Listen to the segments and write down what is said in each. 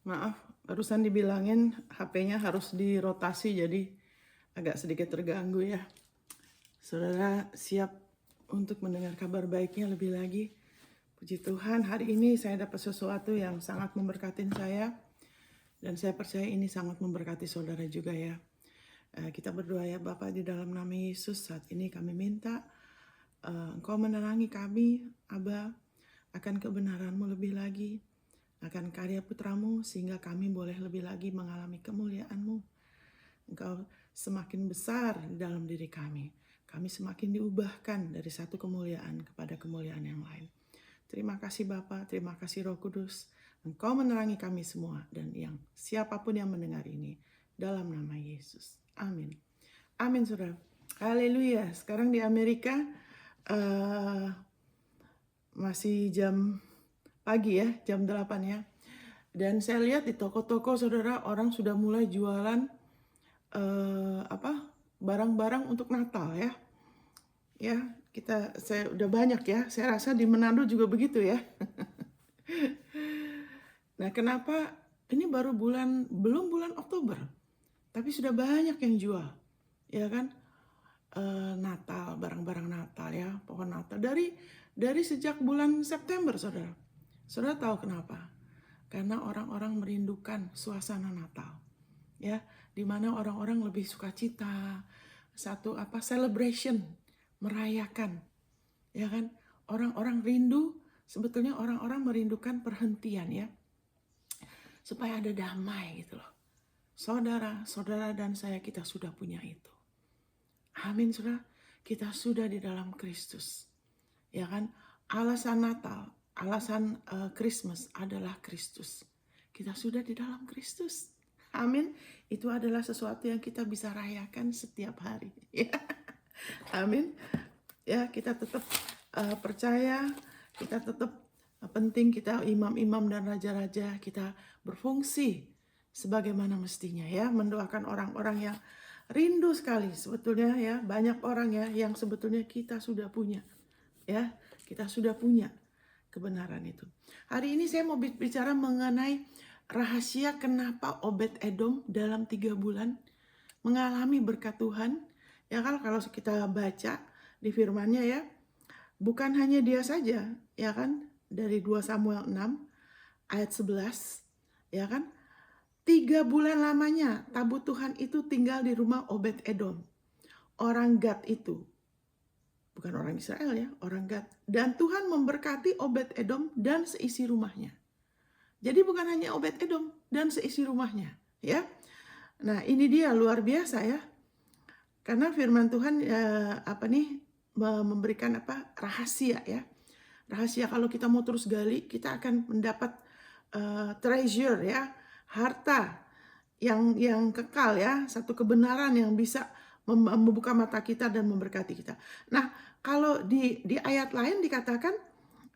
Maaf, barusan dibilangin HP-nya harus dirotasi jadi agak sedikit terganggu ya. Saudara siap untuk mendengar kabar baiknya lebih lagi. Puji Tuhan, hari ini saya dapat sesuatu yang sangat memberkati saya. Dan saya percaya ini sangat memberkati saudara juga ya. Kita berdoa ya Bapak di dalam nama Yesus. Saat ini kami minta Engkau menerangi kami, Aba, akan kebenaran-Mu lebih lagi, akan karya putramu, sehingga kami boleh lebih lagi mengalami kemuliaan-Mu. Engkau semakin besar di dalam diri kami. Kami semakin diubahkan dari satu kemuliaan kepada kemuliaan yang lain. Terima kasih Bapa, terima kasih Roh Kudus. Engkau menerangi kami semua dan yang siapapun yang mendengar ini dalam nama Yesus. Amin. Amin saudara. Haleluya. Sekarang di Amerika masih jam pagi ya, jam 8 ya. Dan saya lihat di toko-toko saudara, orang sudah mulai jualan barang-barang untuk Natal ya. Ya, saya udah banyak ya. Saya rasa di Manado juga begitu ya. Nah, kenapa ini belum bulan Oktober, tapi sudah banyak yang jual, ya kan? Natal, barang-barang Natal ya, pohon Natal dari sejak bulan September, saudara. Saudara tahu kenapa? Karena orang-orang merindukan suasana Natal, ya, di mana orang-orang lebih sukacita, celebration, merayakan, ya kan? Orang-orang rindu, sebetulnya orang-orang merindukan perhentian ya, supaya ada damai gitu loh. Saudara dan saya kita sudah punya itu. Amin saudara, kita sudah di dalam Kristus. Ya kan, alasan Natal, alasan Christmas adalah Kristus. Kita sudah di dalam Kristus. Amin, itu adalah sesuatu yang kita bisa rayakan setiap hari. Amin. Ya, kita tetap percaya, kita tetap penting, kita imam-imam dan raja-raja, kita berfungsi sebagaimana mestinya ya, mendoakan orang-orang yang rindu sekali sebetulnya ya, banyak orang ya yang sebetulnya kita sudah punya ya, kita sudah punya kebenaran itu. Hari ini saya mau bicara mengenai rahasia kenapa Obed-Edom dalam 3 bulan mengalami berkat Tuhan. Ya kan, kalau kita baca di firman-Nya ya, bukan hanya dia saja, ya kan, dari 2 Samuel 6 ayat 11, ya kan, 3 bulan lamanya tabut Tuhan itu tinggal di rumah Obed-Edom. Orang Gad itu. Bukan orang Israel ya, orang Gad. Dan Tuhan memberkati Obed-Edom dan seisi rumahnya. Jadi bukan hanya Obed-Edom dan seisi rumahnya, ya. Nah, ini dia luar biasa ya. Karena firman Tuhan memberikan rahasia ya. Rahasia kalau kita mau terus gali, kita akan mendapat treasure ya, harta yang kekal ya, satu kebenaran yang bisa membuka mata kita dan memberkati kita. Nah, kalau di ayat lain dikatakan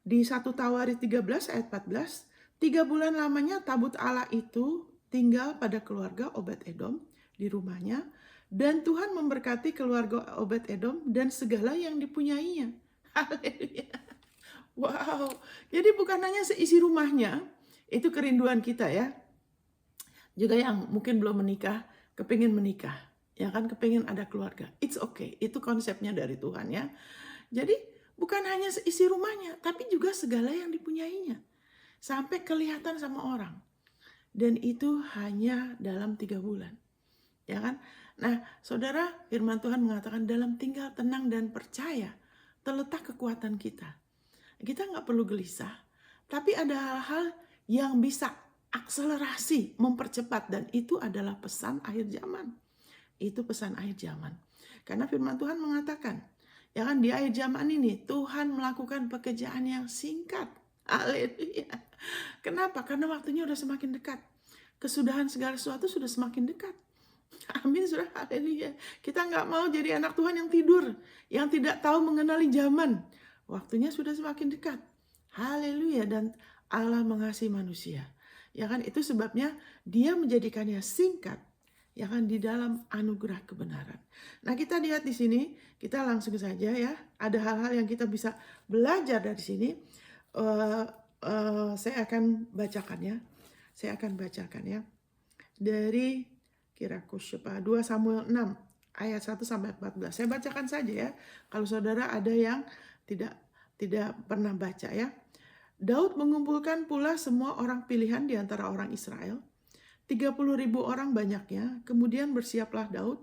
di 1 Tawarik 13 ayat 14, 3 bulan lamanya tabut Allah itu tinggal pada keluarga Obed-Edom di rumahnya, dan Tuhan memberkati keluarga Obed-Edom dan segala yang dipunyainya. Haleluya. Wow, jadi bukan hanya seisi rumahnya, itu kerinduan kita ya. Juga yang mungkin belum menikah, kepingin menikah, ya kan, kepingin ada keluarga. It's okay, itu konsepnya dari Tuhan ya. Jadi bukan hanya seisi rumahnya, tapi juga segala yang dipunyainya. Sampai kelihatan sama orang. Dan itu hanya dalam 3 bulan. Ya kan? Nah, saudara, firman Tuhan mengatakan dalam tinggal tenang dan percaya terletak kekuatan kita. Kita nggak perlu gelisah, tapi ada hal-hal yang bisa akselerasi, mempercepat, dan itu adalah pesan akhir zaman. Itu pesan akhir zaman. Karena firman Tuhan mengatakan, ya kan, di akhir zaman ini Tuhan melakukan pekerjaan yang singkat. Haleluya. Kenapa? Karena waktunya udah semakin dekat. Kesudahan segala sesuatu sudah semakin dekat. Amin, saudara. Haleluya. Kita nggak mau jadi anak Tuhan yang tidur, yang tidak tahu mengenali zaman. Waktunya sudah semakin dekat. Haleluya. Dan Allah mengasihi manusia. Ya kan, itu sebabnya dia menjadikannya singkat, ya kan, di dalam anugerah kebenaran. Nah, kita lihat di sini, kita langsung saja ya, ada hal-hal yang kita bisa belajar dari sini. Saya akan bacakan ya. Saya akan bacakan ya. Dari kira-kira 2 Samuel 6 ayat 1 sampai 14. Saya bacakan saja ya. Kalau saudara ada yang tidak pernah baca ya. Daud mengumpulkan pula semua orang pilihan di antara orang Israel. 30.000 orang banyaknya. Kemudian bersiaplah Daud,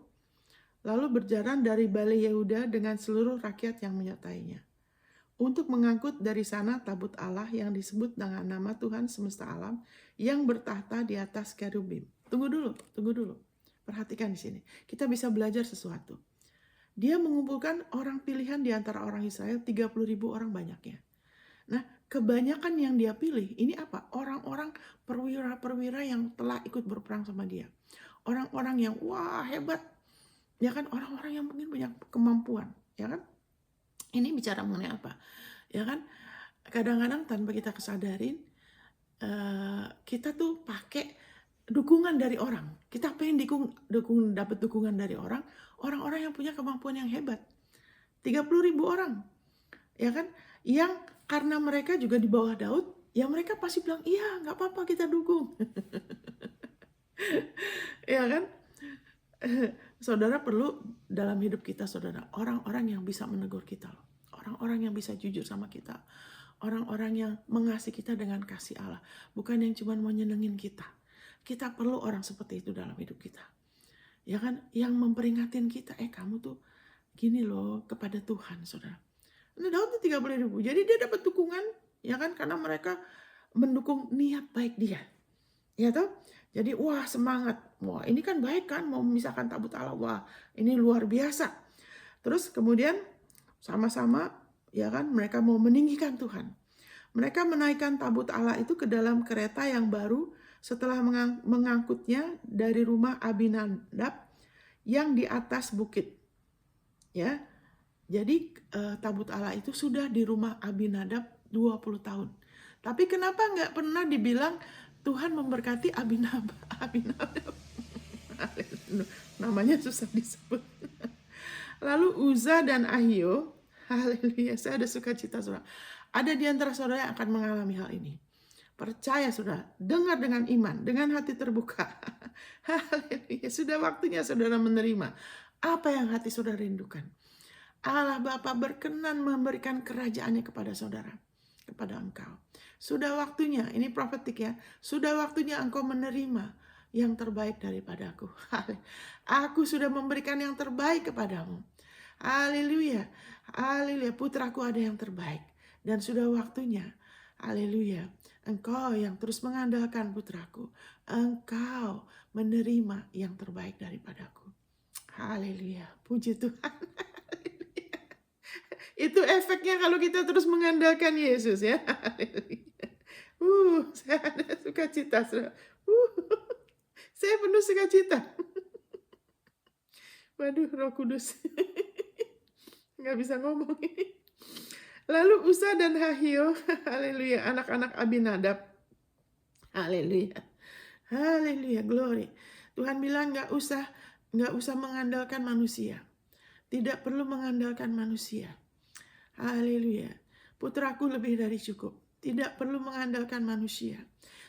lalu berjalan dari Bale Yehuda dengan seluruh rakyat yang menyertainya, untuk mengangkut dari sana tabut Allah yang disebut dengan nama Tuhan semesta alam, yang bertahta di atas kerubim. Tunggu dulu. Perhatikan di sini. Kita bisa belajar sesuatu. Dia mengumpulkan orang pilihan di antara orang Israel, 30.000 orang banyaknya. Nah, kebanyakan yang dia pilih, ini apa? Orang-orang perwira-perwira yang telah ikut berperang sama dia. Orang-orang yang wah hebat. Ya kan, orang-orang yang mungkin punya kemampuan, ya kan? Ini bicara mengenai apa? Ya kan? Kadang-kadang tanpa kita kesadarin, kita tuh pakai dukungan dari orang. Kita pengen dapat dukungan dari orang-orang yang punya kemampuan yang hebat. 30.000 orang, ya kan? Yang karena mereka juga di bawah Daud, ya mereka pasti bilang, iya nggak apa-apa kita dukung. Ya kan? Saudara perlu dalam hidup kita, saudara, orang-orang yang bisa menegur kita, orang-orang yang bisa jujur sama kita, orang-orang yang mengasihi kita dengan kasih Allah, bukan yang cuma mau nyenengin kita. Kita perlu orang seperti itu dalam hidup kita, ya kan? Yang memperingatin kita, kamu tuh gini loh kepada Tuhan, saudara. Nah, Daud tuh 30.000, jadi dia dapat dukungan, ya kan? Karena mereka mendukung niat baik dia, ya toh? Jadi wah semangat, wah ini kan baik kan, mau memisahkan tabut Allah, wah ini luar biasa. Terus kemudian sama-sama, ya kan, mereka mau meninggikan Tuhan. Mereka menaikkan tabut Allah itu ke dalam kereta yang baru setelah mengangkutnya dari rumah Abinadab yang di atas bukit. Ya, jadi tabut Allah itu sudah di rumah Abinadab 20 tahun. Tapi kenapa nggak pernah dibilang Tuhan memberkati Abinadab? Namanya susah disebut. Lalu Uza dan Ahio, haleluya, saya ada sukacita saudara. Ada di antara saudara yang akan mengalami hal ini. Percaya saudara, dengar dengan iman, dengan hati terbuka. Haleluya, sudah waktunya saudara menerima apa yang hati saudara rindukan. Allah Bapa berkenan memberikan kerajaannya kepada saudara, kepada engkau. Sudah waktunya, ini profetik ya, sudah waktunya engkau menerima yang terbaik daripadaku. Aku sudah memberikan yang terbaik kepadamu. Haleluya, haleluya, putraku ada yang terbaik. Dan sudah waktunya, haleluya, engkau yang terus mengandalkan putraku, engkau menerima yang terbaik daripadaku. Haleluya, puji Tuhan. Itu efeknya kalau kita terus mengandalkan Yesus ya. Saya ada sukacita. Saya penuh sukacita. Waduh, Roh Kudus. Nggak bisa ngomong ini. Lalu Uza dan Ahio, haleluya, anak-anak Abinadab. Haleluya. Haleluya, glory. Tuhan bilang nggak usah mengandalkan manusia. Tidak perlu mengandalkan manusia. Haleluya. Putraku lebih dari cukup. Tidak perlu mengandalkan manusia.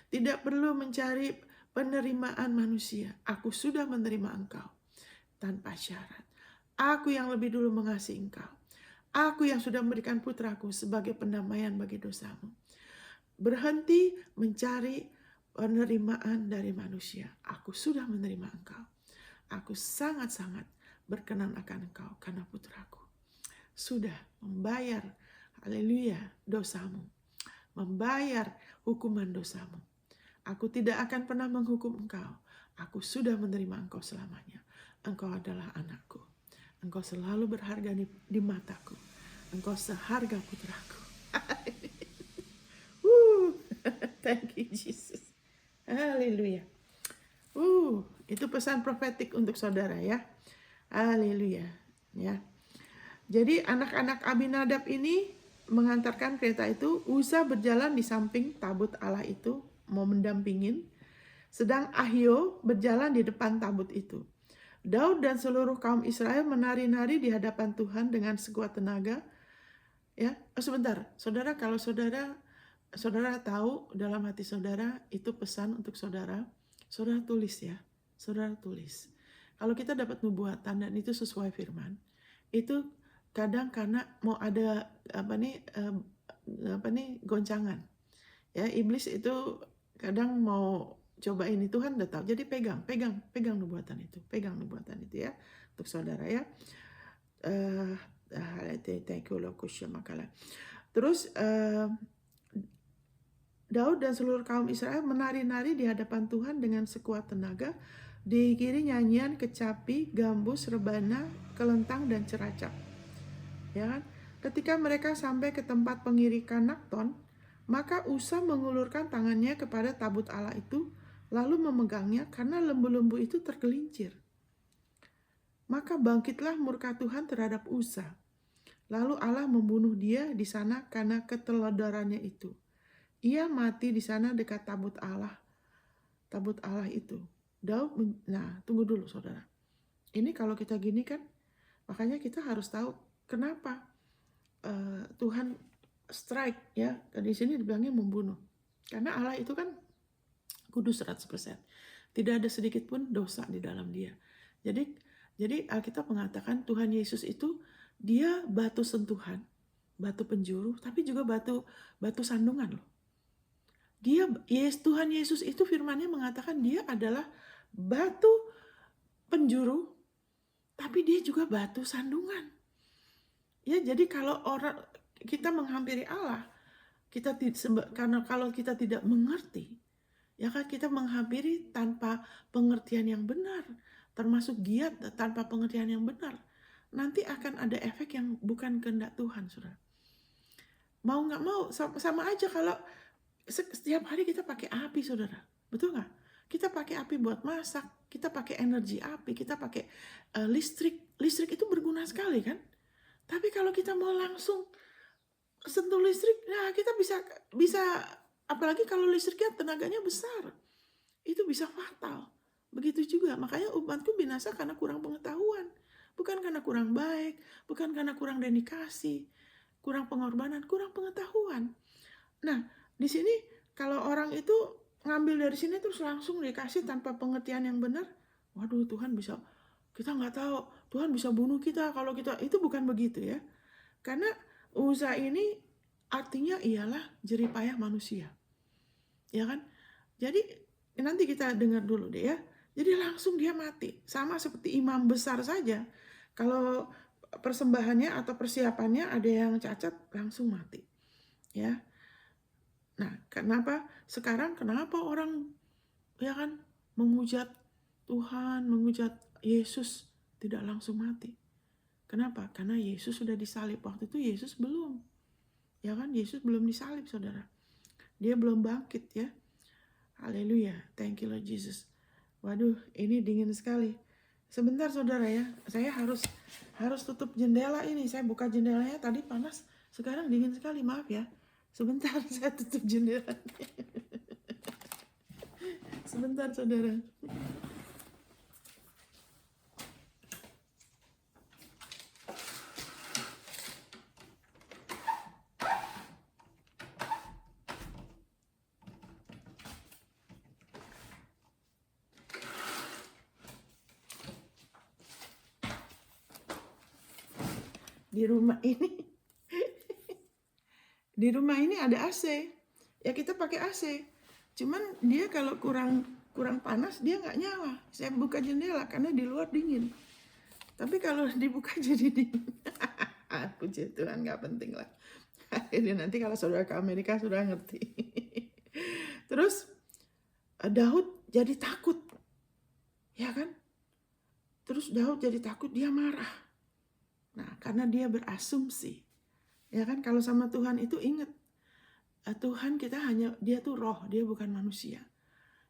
Tidak perlu mencari penerimaan manusia. Aku sudah menerima engkau tanpa syarat. Aku yang lebih dulu mengasihi engkau. Aku yang sudah memberikan putraku sebagai pendamaian bagi dosamu. Berhenti mencari penerimaan dari manusia. Aku sudah menerima engkau. Aku sangat-sangat berkenan akan engkau karena putraku sudah membayar, haleluya, dosamu. Membayar hukuman dosamu. Aku tidak akan pernah menghukum engkau. Aku sudah menerima engkau selamanya. Engkau adalah anakku. Engkau selalu berharga di mataku. Engkau seharga putraku. Thank you Jesus. Haleluya. Itu pesan profetik untuk saudara ya. Haleluya. Ya. Jadi anak-anak Abinadab ini mengantarkan kereta itu. Uza berjalan di samping tabut Allah itu, mau mendampingin. Sedang Ahio berjalan di depan tabut itu. Daud dan seluruh kaum Israel menari-nari di hadapan Tuhan dengan sekuat tenaga. Ya, sebentar, saudara, kalau saudara saudara tahu dalam hati saudara itu pesan untuk saudara, saudara tulis ya, saudara tulis. Kalau kita dapat nubuatan dan itu sesuai firman, itu kadang karena mau ada goncangan. Ya, iblis itu kadang mau coba ini, Tuhan udah tahu. Jadi pegang nubuatan itu ya untuk saudara ya. Terus Daud dan seluruh kaum Israel menari-nari di hadapan Tuhan dengan sekuat tenaga, diiringi nyanyian, kecapi, gambus, rebana, kelentang, dan ceracap. Ya kan? Ketika mereka sampai ke tempat pengirikan Nakton, maka Usa mengulurkan tangannya kepada tabut Allah itu, lalu memegangnya karena lembu-lembu itu tergelincir. Maka bangkitlah murka Tuhan terhadap Usa. Lalu Allah membunuh dia di sana karena keteladarannya itu. Ia mati di sana dekat tabut Allah itu. Daud, nah tunggu dulu saudara. Ini kalau kita gini kan, makanya kita harus tahu kenapa Tuhan strike ya. Di sini dibilangnya membunuh. Karena Allah itu kan kudus 100%. Tidak ada sedikit pun dosa di dalam dia. Jadi Alkitab mengatakan Tuhan Yesus itu dia batu sentuhan, batu penjuru, tapi juga batu sandungan loh. Tuhan Yesus itu firman-Nya mengatakan dia adalah batu penjuru, tapi dia juga batu sandungan. Ya, jadi kalau kita menghampiri Allah, karena kalau kita tidak mengerti, ya kan kita menghampiri tanpa pengertian yang benar, termasuk giat tanpa pengertian yang benar, nanti akan ada efek yang bukan kehendak Tuhan, saudara. Mau nggak mau sama aja kalau setiap hari kita pakai api, saudara, betul nggak? Kita pakai api buat masak, kita pakai energi api, kita pakai listrik itu berguna sekali kan? Tapi kalau kita mau langsung sentuh listrik, nah kita bisa apalagi kalau listriknya tenaganya besar, itu bisa fatal. Begitu juga, makanya umatku binasa karena kurang pengetahuan, bukan karena kurang baik, bukan karena kurang dedikasi, kurang pengorbanan, kurang pengetahuan. Nah, di sini kalau orang itu ngambil dari sini terus langsung dikasih tanpa pengertian yang benar, waduh Tuhan bisa, kita nggak tahu, Tuhan bisa bunuh kita kalau kita, itu bukan begitu ya. Karena Uza ini artinya ialah jeripayah manusia. Ya kan? Jadi nanti kita dengar dulu deh ya. Jadi langsung dia mati. Sama seperti imam besar saja. Kalau persembahannya atau persiapannya ada yang cacat, langsung mati. Ya. Nah, kenapa orang ya kan menghujat Tuhan, menghujat Yesus tidak langsung mati? Kenapa? Karena Yesus sudah disalib. Waktu itu Yesus belum. Ya kan, Yesus belum disalib, saudara. Dia belum bangkit ya. Haleluya. Thank you Lord Jesus. Waduh, ini dingin sekali. Sebentar saudara ya. Saya harus tutup jendela ini. Saya buka jendelanya tadi panas, sekarang dingin sekali. Maaf ya. Sebentar saya tutup jendela. Sebentar saudara. Di rumah ini ada AC. Ya kita pakai AC. Cuman dia kalau kurang panas dia nggak nyala. Saya buka jendela karena di luar dingin. Tapi kalau dibuka jadi dingin. Puji Tuhan, nggak penting lah. Ini nanti kalau saudara ke Amerika sudah ngerti. Terus Daud jadi takut. Ya kan? Terus Daud jadi takut, dia marah. Nah, karena dia berasumsi. Ya kan, kalau sama Tuhan itu ingat, Tuhan kita dia tuh roh, dia bukan manusia.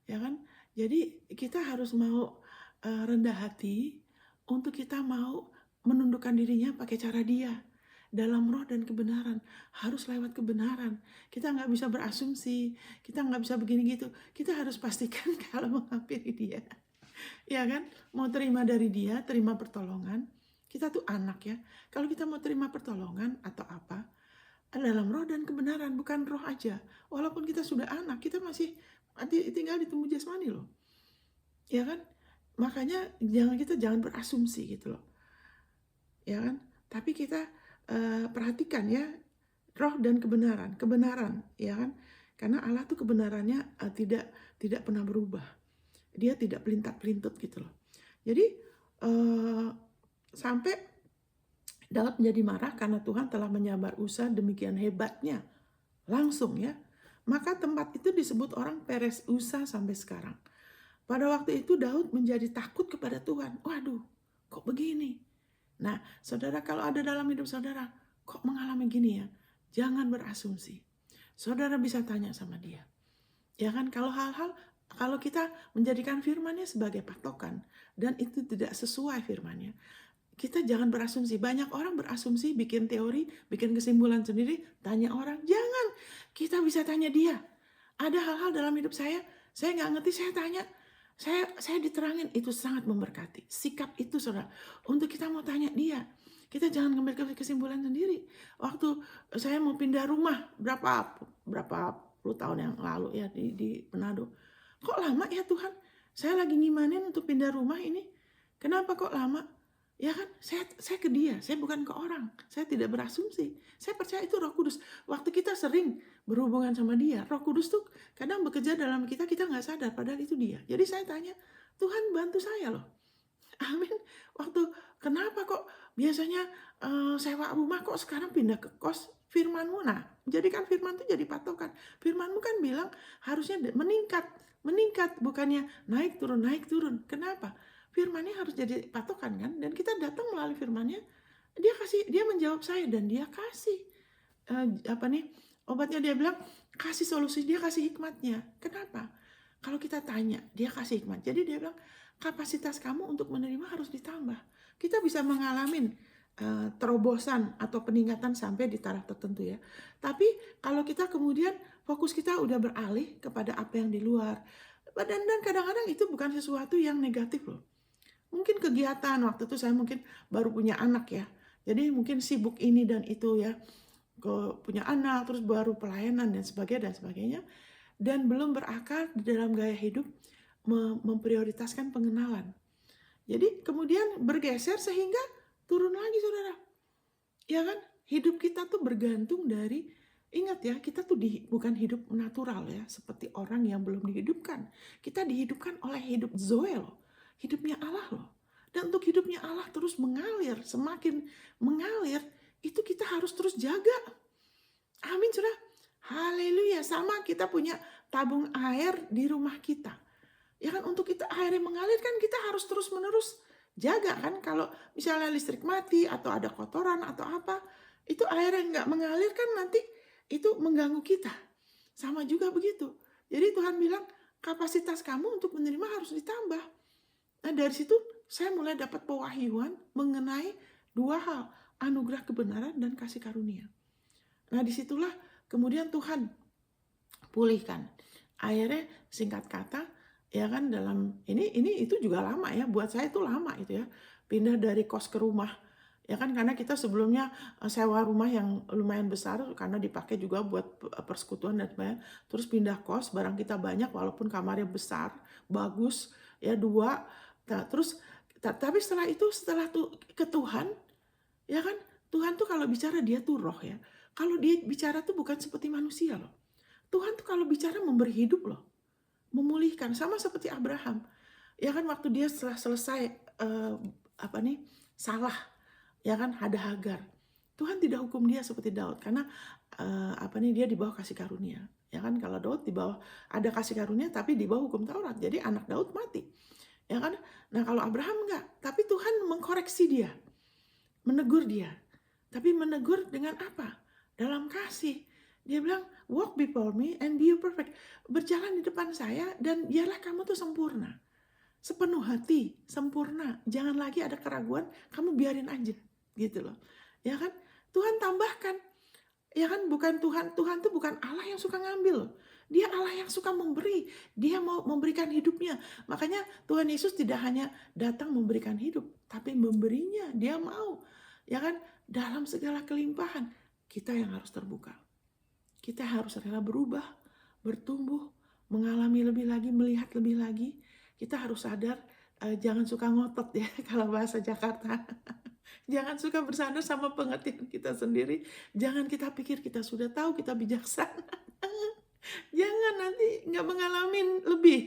Ya kan? Jadi kita harus mau rendah hati untuk kita mau menundukkan dirinya pakai cara dia. Dalam roh dan kebenaran, harus lewat kebenaran. Kita nggak bisa berasumsi, kita nggak bisa begini gitu. Kita harus pastikan kalau menghampiri dia. Ya kan? Mau terima dari dia, terima pertolongan. Kita tuh anak ya. Kalau kita mau terima pertolongan atau apa, dalam roh dan kebenaran, bukan roh aja. Walaupun kita sudah anak, kita masih tinggal di tubuh jasmani loh. Ya kan? Makanya kita jangan berasumsi gitu loh. Ya kan? Tapi kita perhatikan ya, roh dan kebenaran, ya kan? Karena Allah tuh kebenarannya tidak pernah berubah. Dia tidak pelintat-pelintut gitu loh. Jadi sampai Daud menjadi marah karena Tuhan telah menyabar Usa demikian hebatnya. Langsung ya. Maka tempat itu disebut orang Peres Usa sampai sekarang. Pada waktu itu Daud menjadi takut kepada Tuhan. Waduh, kok begini? Nah, saudara, kalau ada dalam hidup saudara, kok mengalami gini ya? Jangan berasumsi. Saudara bisa tanya sama dia. Ya kan, kalau kita menjadikan firman-Nya sebagai patokan dan itu tidak sesuai firman-Nya, kita jangan berasumsi. Banyak orang berasumsi, bikin teori, bikin kesimpulan sendiri, tanya orang. Jangan, kita bisa tanya dia. Ada hal-hal dalam hidup saya nggak ngerti, saya tanya. Saya diterangin, itu sangat memberkati. Sikap itu, saudara, untuk kita mau tanya dia. Kita jangan ngambil kesimpulan sendiri. Waktu saya mau pindah rumah, berapa puluh tahun yang lalu ya di Manado. Kok lama ya Tuhan? Saya lagi ngimanin untuk pindah rumah ini. Kenapa kok lama? Ya kan, saya ke dia, saya bukan ke orang. Saya tidak berasumsi. Saya percaya itu Roh Kudus. Waktu kita sering berhubungan sama dia, Roh Kudus tuh kadang bekerja dalam kita nggak sadar, padahal itu dia. Jadi saya tanya, Tuhan bantu saya loh. Amin. Kenapa kok biasanya sewa rumah kok sekarang pindah ke kos? Firman-Mu, nah, jadikan firman itu jadi patokan. Firman-Mu kan bilang harusnya meningkat, bukannya naik turun. Kenapa? Firman-Nya harus jadi patokan kan? Dan kita datang melalui firman-Nya, dia menjawab saya dan dia kasih obatnya. Dia bilang kasih solusi, dia kasih hikmatnya. Kenapa? Kalau kita tanya, dia kasih hikmat. Jadi dia bilang kapasitas kamu untuk menerima harus ditambah. Kita bisa mengalami terobosan atau peningkatan sampai di taraf tertentu ya. Tapi kalau kita kemudian fokus kita udah beralih kepada apa yang di luar, dan kadang-kadang itu bukan sesuatu yang negatif loh. Mungkin kegiatan, waktu itu saya mungkin baru punya anak ya. Jadi mungkin sibuk ini dan itu ya. Punya anak, terus baru pelayanan dan sebagainya. Dan belum berakar di dalam gaya hidup memprioritaskan pengenalan. Jadi kemudian bergeser sehingga turun lagi saudara. Ya kan? Hidup kita tuh bergantung dari, ingat ya, kita tuh bukan hidup natural ya, seperti orang yang belum dihidupkan. Kita dihidupkan oleh hidup Zoe loh. Hidupnya Allah loh. Dan untuk hidupnya Allah terus mengalir, semakin mengalir, itu kita harus terus jaga. Amin saudara. Haleluya. Sama kita punya tabung air di rumah kita. Ya kan, untuk kita airnya mengalir kan kita harus terus menerus jaga kan. Kalau misalnya listrik mati atau ada kotoran atau apa, itu air yang nggak mengalir kan nanti itu mengganggu kita. Sama juga begitu. Jadi Tuhan bilang kapasitas kamu untuk menerima harus ditambah. Nah dari situ saya mulai dapat pewahyuan mengenai dua hal, anugerah kebenaran dan kasih karunia. Nah disitulah kemudian Tuhan pulihkan. Akhirnya singkat kata, ya kan, dalam ini itu juga lama ya, buat saya itu lama itu ya, pindah dari kos ke rumah. Ya kan, karena kita sebelumnya sewa rumah yang lumayan besar karena dipakai juga buat persekutuan dan sebagainya. Terus pindah kos, barang kita banyak walaupun kamarnya besar, bagus ya, 2. Nah, terus tapi setelah itu, setelah ke Tuhan, ya kan, Tuhan tuh kalau bicara dia tuh roh ya. Kalau dia bicara tuh bukan seperti manusia loh. Tuhan tuh kalau bicara memberi hidup loh. Memulihkan, sama seperti Abraham. Ya kan, waktu dia setelah selesai salah, ya kan, ada Hagar. Tuhan tidak hukum dia seperti Daud karena dia di bawah kasih karunia. Ya kan, kalau Daud di bawah ada kasih karunia tapi di bawah hukum Taurat. Jadi anak Daud mati. Ya kan? Nah, kalau Abraham enggak, tapi Tuhan mengkoreksi dia. Menegur dia. Tapi menegur dengan apa? Dalam kasih. Dia bilang, walk before me and be perfect. Berjalan di depan saya dan biarlah kamu tuh sempurna. Sepenuh hati, sempurna. Jangan lagi ada keraguan, kamu biarin aja. Gitu loh. Ya kan? Tuhan tambahkan. Ya kan, bukan Tuhan tuh bukan Allah yang suka ngambil. Dia Allah yang suka memberi. Dia mau memberikan hidupnya. Makanya Tuhan Yesus tidak hanya datang memberikan hidup, tapi memberinya. Dia mau. Ya kan, dalam segala kelimpahan. kita yang harus terbuka. Kita harus rela berubah, bertumbuh, mengalami lebih lagi, melihat lebih lagi. Kita harus sadar, jangan suka ngotot ya kalau bahasa Jakarta. Jangan suka bersandar sama pengertian kita sendiri. Jangan kita pikir kita sudah tahu, kita bijaksana. Jangan, nanti nggak mengalami lebih.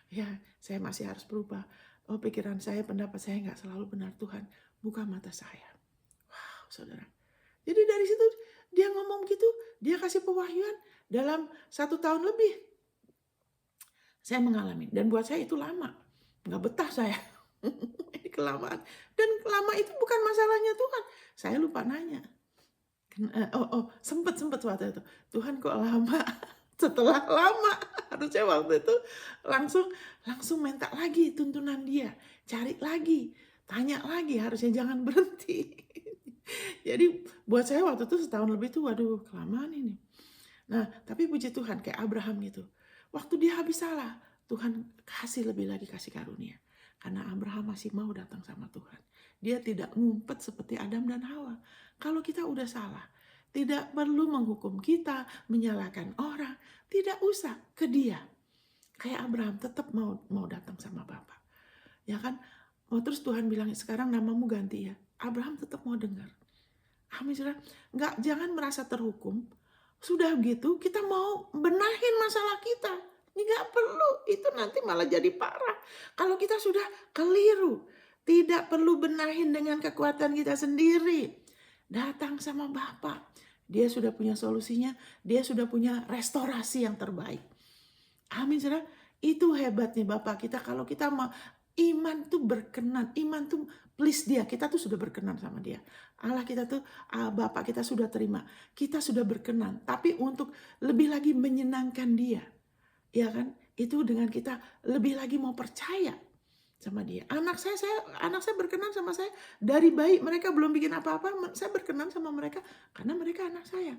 Ya, saya masih harus berubah. Oh, pikiran saya, pendapat saya nggak selalu benar. Tuhan, buka mata saya. Wow, saudara. Jadi dari situ dia ngomong gitu, dia kasih pewahyuan dalam 1 tahun lebih. Saya mengalami, dan buat saya itu lama. Nggak betah saya. Ini kelamaan. Dan lama itu bukan masalahnya Tuhan. Saya lupa nanya. Sempet waktu itu. Tuhan kok lama? Setelah lama, harusnya waktu itu langsung minta lagi tuntunan dia. Cari lagi, tanya lagi, harusnya jangan berhenti. Jadi buat saya waktu itu setahun lebih tuh, waduh kelamaan ini. Nah, tapi puji Tuhan kayak Abraham gitu. Waktu dia habis salah, Tuhan kasih lebih lagi, kasih karunia. Karena Abraham masih mau datang sama Tuhan. Dia tidak ngumpet seperti Adam dan Hawa. Kalau kita udah salah, tidak perlu menghukum kita, menyalahkan orang. Tidak usah ke dia. Kayak Abraham tetap mau datang sama Bapa. Ya kan? Oh, terus Tuhan bilang, sekarang namamu ganti ya. Abraham tetap mau dengar. Amin, saudara. Jangan merasa terhukum. Sudah gitu, kita mau benahin masalah kita. Ini nggak perlu, itu nanti malah jadi parah. Kalau kita sudah keliru, tidak perlu benahin dengan kekuatan kita sendiri. Datang sama Bapa. Dia sudah punya solusinya, dia sudah punya restorasi yang terbaik. Amin, saudara. Itu hebatnya Bapa kita. Kalau kita mau iman tuh berkenan, iman tuh please dia, kita tuh sudah berkenan sama dia. Allah kita tuh, Bapa kita sudah terima, kita sudah berkenan. Tapi untuk lebih lagi menyenangkan dia, ya kan? Itu dengan kita lebih lagi mau percaya sama dia. Anak saya berkenan sama saya dari bayi. Mereka belum bikin apa-apa, saya berkenan sama mereka karena mereka anak saya.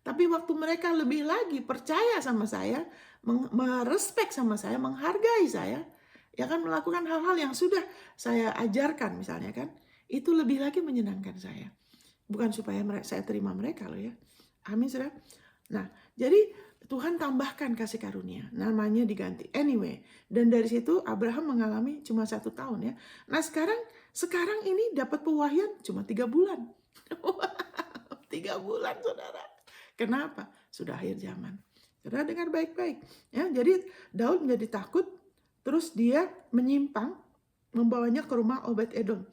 Tapi waktu mereka lebih lagi percaya sama saya, merespek sama saya, menghargai saya, ya kan, melakukan hal-hal yang sudah saya ajarkan misalnya kan, itu lebih lagi menyenangkan saya. Bukan supaya saya terima mereka loh ya. Amin, saudara. Nah, jadi Tuhan tambahkan kasih karunia, namanya diganti. Anyway, dan dari situ Abraham mengalami cuma 1 tahun ya. Nah sekarang ini dapat pewahyuan cuma 3 bulan. 3 bulan, saudara. Kenapa? Sudah akhir zaman. Saudara dengar baik-baik. Ya, jadi Daud menjadi takut, terus dia menyimpang, membawanya ke rumah Obed-Edom.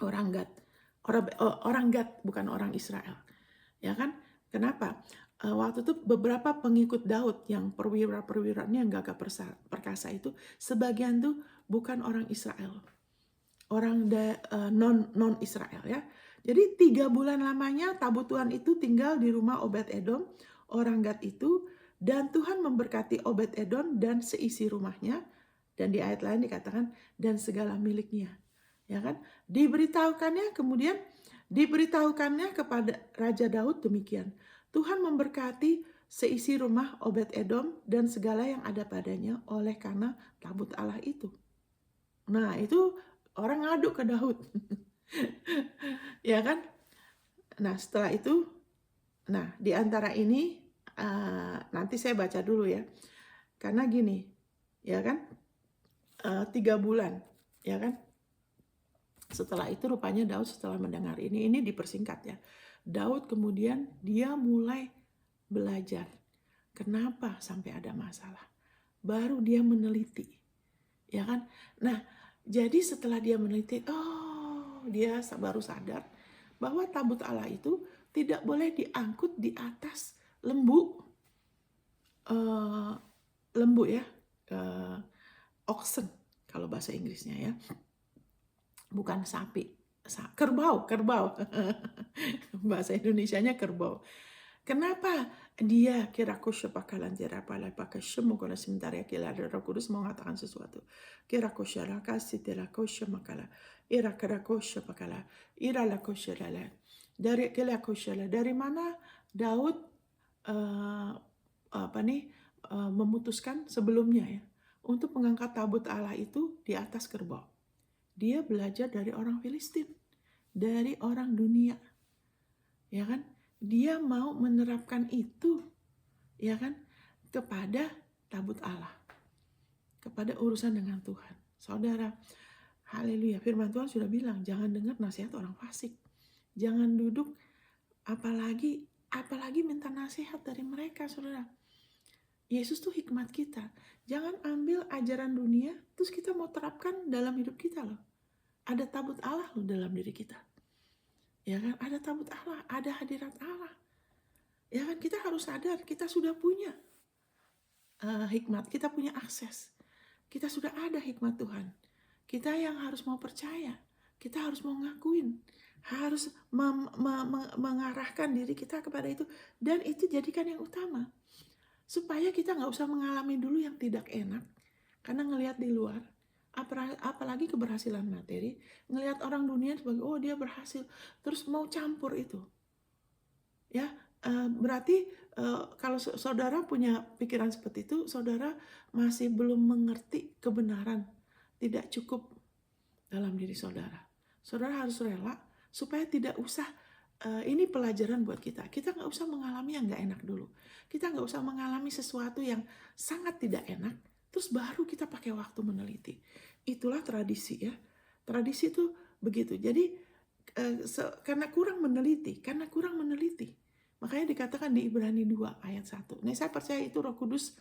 Orang Gad, bukan orang Israel. Ya kan? Kenapa? Waktu itu beberapa pengikut Daud yang perwira-perwiranya yang gagah perkasa itu, sebagian tuh bukan orang Israel, orang non Israel ya. Jadi 3 bulan lamanya tabut Tuhan itu tinggal di rumah Obed-Edom, orang Gad itu, dan Tuhan memberkati Obed-Edom dan seisi rumahnya, dan di ayat lain dikatakan dan segala miliknya, ya kan? Diberitahukannya kepada Raja Daud demikian. Tuhan memberkati seisi rumah Obed-Edom dan segala yang ada padanya oleh karena tabut Allah itu. Nah, itu orang ngadu ke Daud. Ya kan? Nah, setelah itu, di antara ini nanti saya baca dulu ya. Karena gini, ya kan? 3 bulan, ya kan? Setelah itu rupanya Daud setelah mendengar ini dipersingkat ya. Daud kemudian dia mulai belajar. Kenapa sampai ada masalah? Baru dia meneliti. Ya kan? Nah, jadi setelah dia meneliti, dia baru sadar bahwa tabut Allah itu tidak boleh diangkut di atas lembu ya, oxen kalau bahasa Inggrisnya ya. Bukan sapi, kerbau. Bahasa Indonesianya kerbau. Kenapa dia kira-kira bakalan jerapala pakai semua sebentar ya, kira Roh Kudus mau mengatakan sesuatu. Kira-kira kasih kira-kira makala, kira-kira bakala, ira-la kosyala. Dari mana Daud memutuskan sebelumnya ya untuk mengangkat tabut Allah itu di atas kerbau. Dia belajar dari orang Filistin, dari orang dunia. ya kan? Dia mau menerapkan itu, ya kan, kepada tabut Allah, kepada urusan dengan Tuhan. Saudara, haleluya, firman Tuhan sudah bilang, jangan dengar nasihat orang fasik. Jangan duduk, apalagi minta nasihat dari mereka, saudara. Yesus tuh hikmat kita. Jangan ambil ajaran dunia, terus kita mau terapkan dalam hidup kita loh. Ada tabut Allah loh dalam diri kita. Ya kan, ada tabut Allah, ada hadirat Allah. Ya kan, kita harus sadar, kita sudah punya hikmat, kita punya akses. Kita sudah ada hikmat Tuhan. Kita yang harus mau percaya, kita harus mau ngakuin, harus mengarahkan diri kita kepada itu. Dan itu jadikan yang utama. Supaya kita nggak usah mengalami dulu yang tidak enak. Karena ngelihat di luar, apalagi keberhasilan materi, ngelihat orang dunia sebagai, oh dia berhasil, terus mau campur itu. Ya, berarti kalau saudara punya pikiran seperti itu, saudara masih belum mengerti kebenaran, tidak cukup dalam diri saudara. Saudara harus rela supaya tidak usah, ini pelajaran buat kita. Kita nggak usah mengalami yang nggak enak dulu. Kita nggak usah mengalami sesuatu yang sangat tidak enak, terus baru kita pakai waktu meneliti. Itulah tradisi ya. Tradisi itu begitu. Jadi karena kurang meneliti. Makanya dikatakan di Ibrani 2 ayat 1. Nah, saya percaya itu Roh Kudus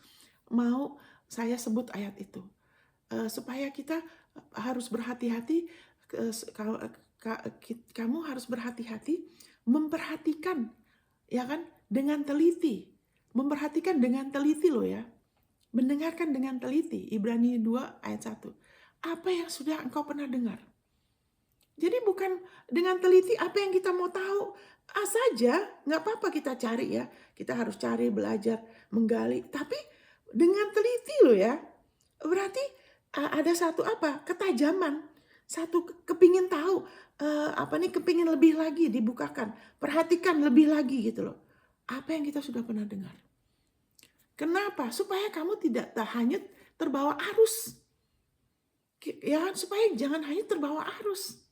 mau saya sebut ayat itu. Supaya kita harus berhati-hati, kamu harus berhati-hati memperhatikan, ya kan, dengan teliti. Memperhatikan dengan teliti loh ya. Mendengarkan dengan teliti. Ibrani 2 ayat 1. Apa yang sudah engkau pernah dengar? Jadi bukan dengan teliti apa yang kita mau tahu saja, nggak apa-apa kita cari ya. Kita harus cari, belajar, menggali. Tapi dengan teliti loh ya. Berarti ada satu ketajaman. Satu kepingin tahu, kepingin lebih lagi dibukakan. Perhatikan lebih lagi gitu loh. Apa yang kita sudah pernah dengar. Kenapa? Supaya kamu tidak hanya terbawa arus. Ya, supaya jangan hanya terbawa arus.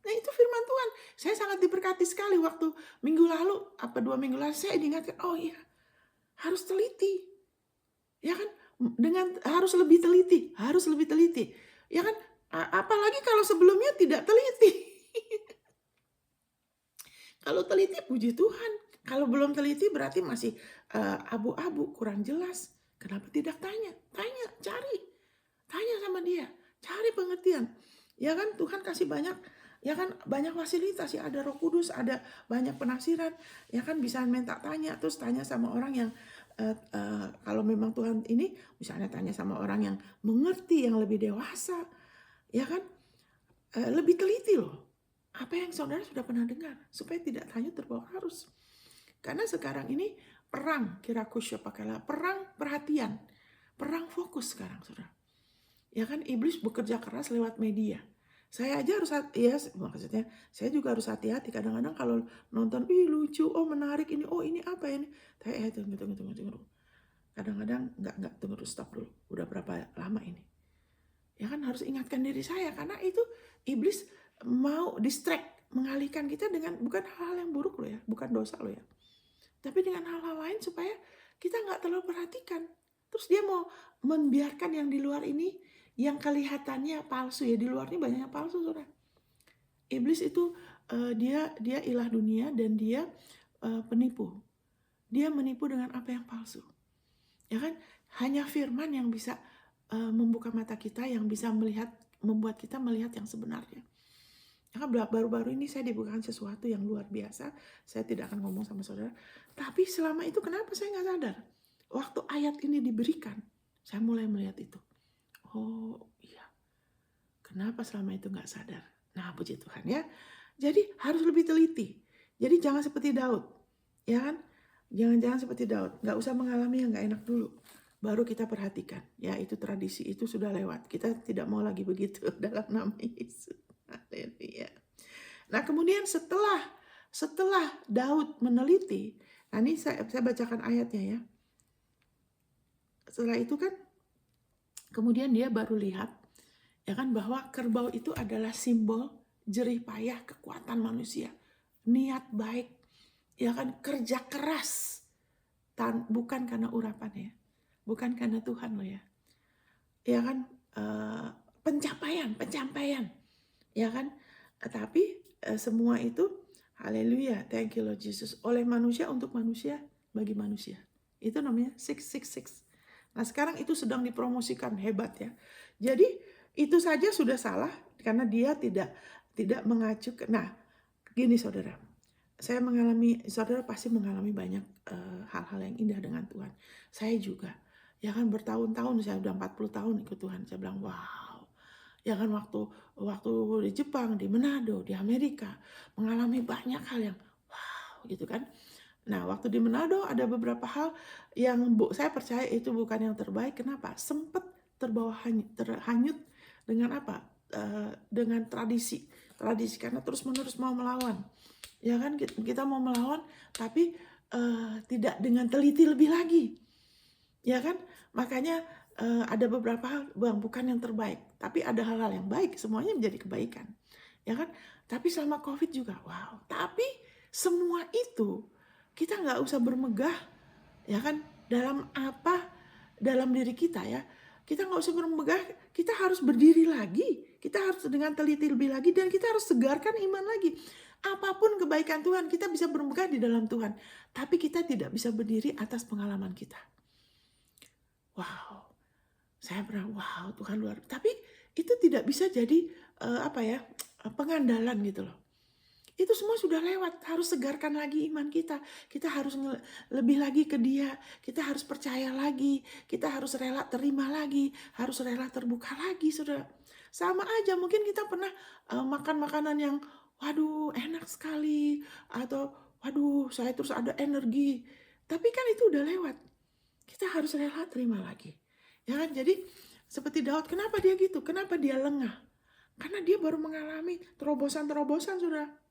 Nah, itu firman Tuhan. Saya sangat diberkati sekali waktu minggu lalu, 2 minggu lalu, saya diingatkan, oh iya, harus teliti. Ya kan? Harus lebih teliti. Ya kan? Apalagi kalau sebelumnya tidak teliti. Kalau teliti, puji Tuhan. Kalau belum teliti berarti masih abu-abu, kurang jelas. Kenapa tidak tanya? Tanya, cari. Tanya sama dia. Cari pengertian. Ya kan, Tuhan kasih banyak, ya kan, banyak fasilitas ya, ada Roh Kudus, ada banyak penafsiran, ya kan, bisa minta tanya, terus tanya sama orang yang kalau memang Tuhan ini, misalnya tanya sama orang yang mengerti, yang lebih dewasa, ya kan, lebih teliti loh. Apa yang saudara sudah pernah dengar, supaya tidak hanya terbawa arus. Karena sekarang ini perang, perang perhatian, perang fokus sekarang, saudara. Ya kan, iblis bekerja keras lewat media. Saya aja harus, maksudnya saya juga harus hati-hati. Kadang-kadang kalau nonton, lucu, menarik ini, ini apa ini? Tunggu. Kadang-kadang nggak, tunggu, stop dulu. Udah berapa lama ini? Ya kan, harus ingatkan diri saya, karena itu iblis mau distract, mengalihkan kita dengan bukan hal-hal yang buruk loh ya, bukan dosa loh ya. Tapi dengan hal-hal lain supaya kita nggak terlalu perhatikan. Terus dia mau membiarkan yang di luar ini, yang kelihatannya palsu ya, di luar ini banyak yang palsu, saudara. Iblis itu dia ilah dunia dan dia penipu. Dia menipu dengan apa yang palsu. Ya kan? Hanya firman yang bisa membuka mata kita, yang bisa membuat kita melihat yang sebenarnya. Ya kan, baru-baru ini saya dibukakan sesuatu yang luar biasa. Saya tidak akan ngomong sama saudara. Tapi selama itu kenapa saya nggak sadar? Waktu ayat ini diberikan, saya mulai melihat itu. Oh iya, kenapa selama itu nggak sadar? Nah, puji Tuhan ya. Jadi harus lebih teliti. Jadi jangan seperti Daud, ya kan? Jangan seperti Daud. Nggak usah mengalami yang nggak enak dulu. Baru kita perhatikan. Ya, itu tradisi, itu sudah lewat. Kita tidak mau lagi begitu dalam nama Yesus. Haleluya. Nah, kemudian setelah Daud meneliti, nah ini saya bacakan ayatnya ya. Setelah itu kan, kemudian dia baru lihat, ya kan, bahwa kerbau itu adalah simbol jerih payah kekuatan manusia, niat baik, ya kan, kerja keras, bukan karena urapan ya, bukan karena Tuhan loh ya, ya kan, pencapaian, ya kan, tapi semua itu, haleluya, thank you Lord Jesus, oleh manusia untuk manusia, bagi manusia. Itu namanya 666. Nah sekarang itu sedang dipromosikan, hebat ya. Jadi itu saja sudah salah karena dia tidak mengacu ke. Nah gini saudara, saudara pasti mengalami banyak hal-hal yang indah dengan Tuhan. Saya juga, ya kan, bertahun-tahun, saya udah 40 tahun ikut Tuhan. Saya bilang wow, ya kan, waktu di Jepang, di Manado, di Amerika, mengalami banyak hal yang wow gitu kan. Nah waktu di Manado ada beberapa hal yang saya percaya itu bukan yang terbaik. Kenapa? Sempat terhanyut dengan apa? Dengan tradisi karena terus-menerus mau melawan. Ya kan, kita mau melawan tapi tidak dengan teliti lebih lagi. Ya kan? Makanya ada beberapa hal bukan yang terbaik, tapi ada hal-hal yang baik, semuanya menjadi kebaikan. Ya kan? Tapi selama Covid juga, wow. Tapi semua itu kita nggak usah bermegah, ya kan? Dalam diri kita ya. Kita nggak usah bermegah, kita harus berdiri lagi. Kita harus dengan teliti lebih lagi dan kita harus segarkan iman lagi. Apapun kebaikan Tuhan, kita bisa bermegah di dalam Tuhan. Tapi kita tidak bisa berdiri atas pengalaman kita. Wow, saya pernah wow Tuhan luar. Tapi itu tidak bisa jadi pengandalan gitu loh. Itu semua sudah lewat, harus segarkan lagi iman kita. Kita harus lebih lagi ke Dia, kita harus percaya lagi, kita harus rela terima lagi, harus rela terbuka lagi, saudara. Sama aja, mungkin kita pernah makan makanan yang waduh enak sekali, atau waduh saya terus ada energi. Tapi kan itu udah lewat, kita harus rela terima lagi. Ya kan, jadi seperti Daud, kenapa dia gitu? Kenapa dia lengah? Karena dia baru mengalami terobosan-terobosan, saudara.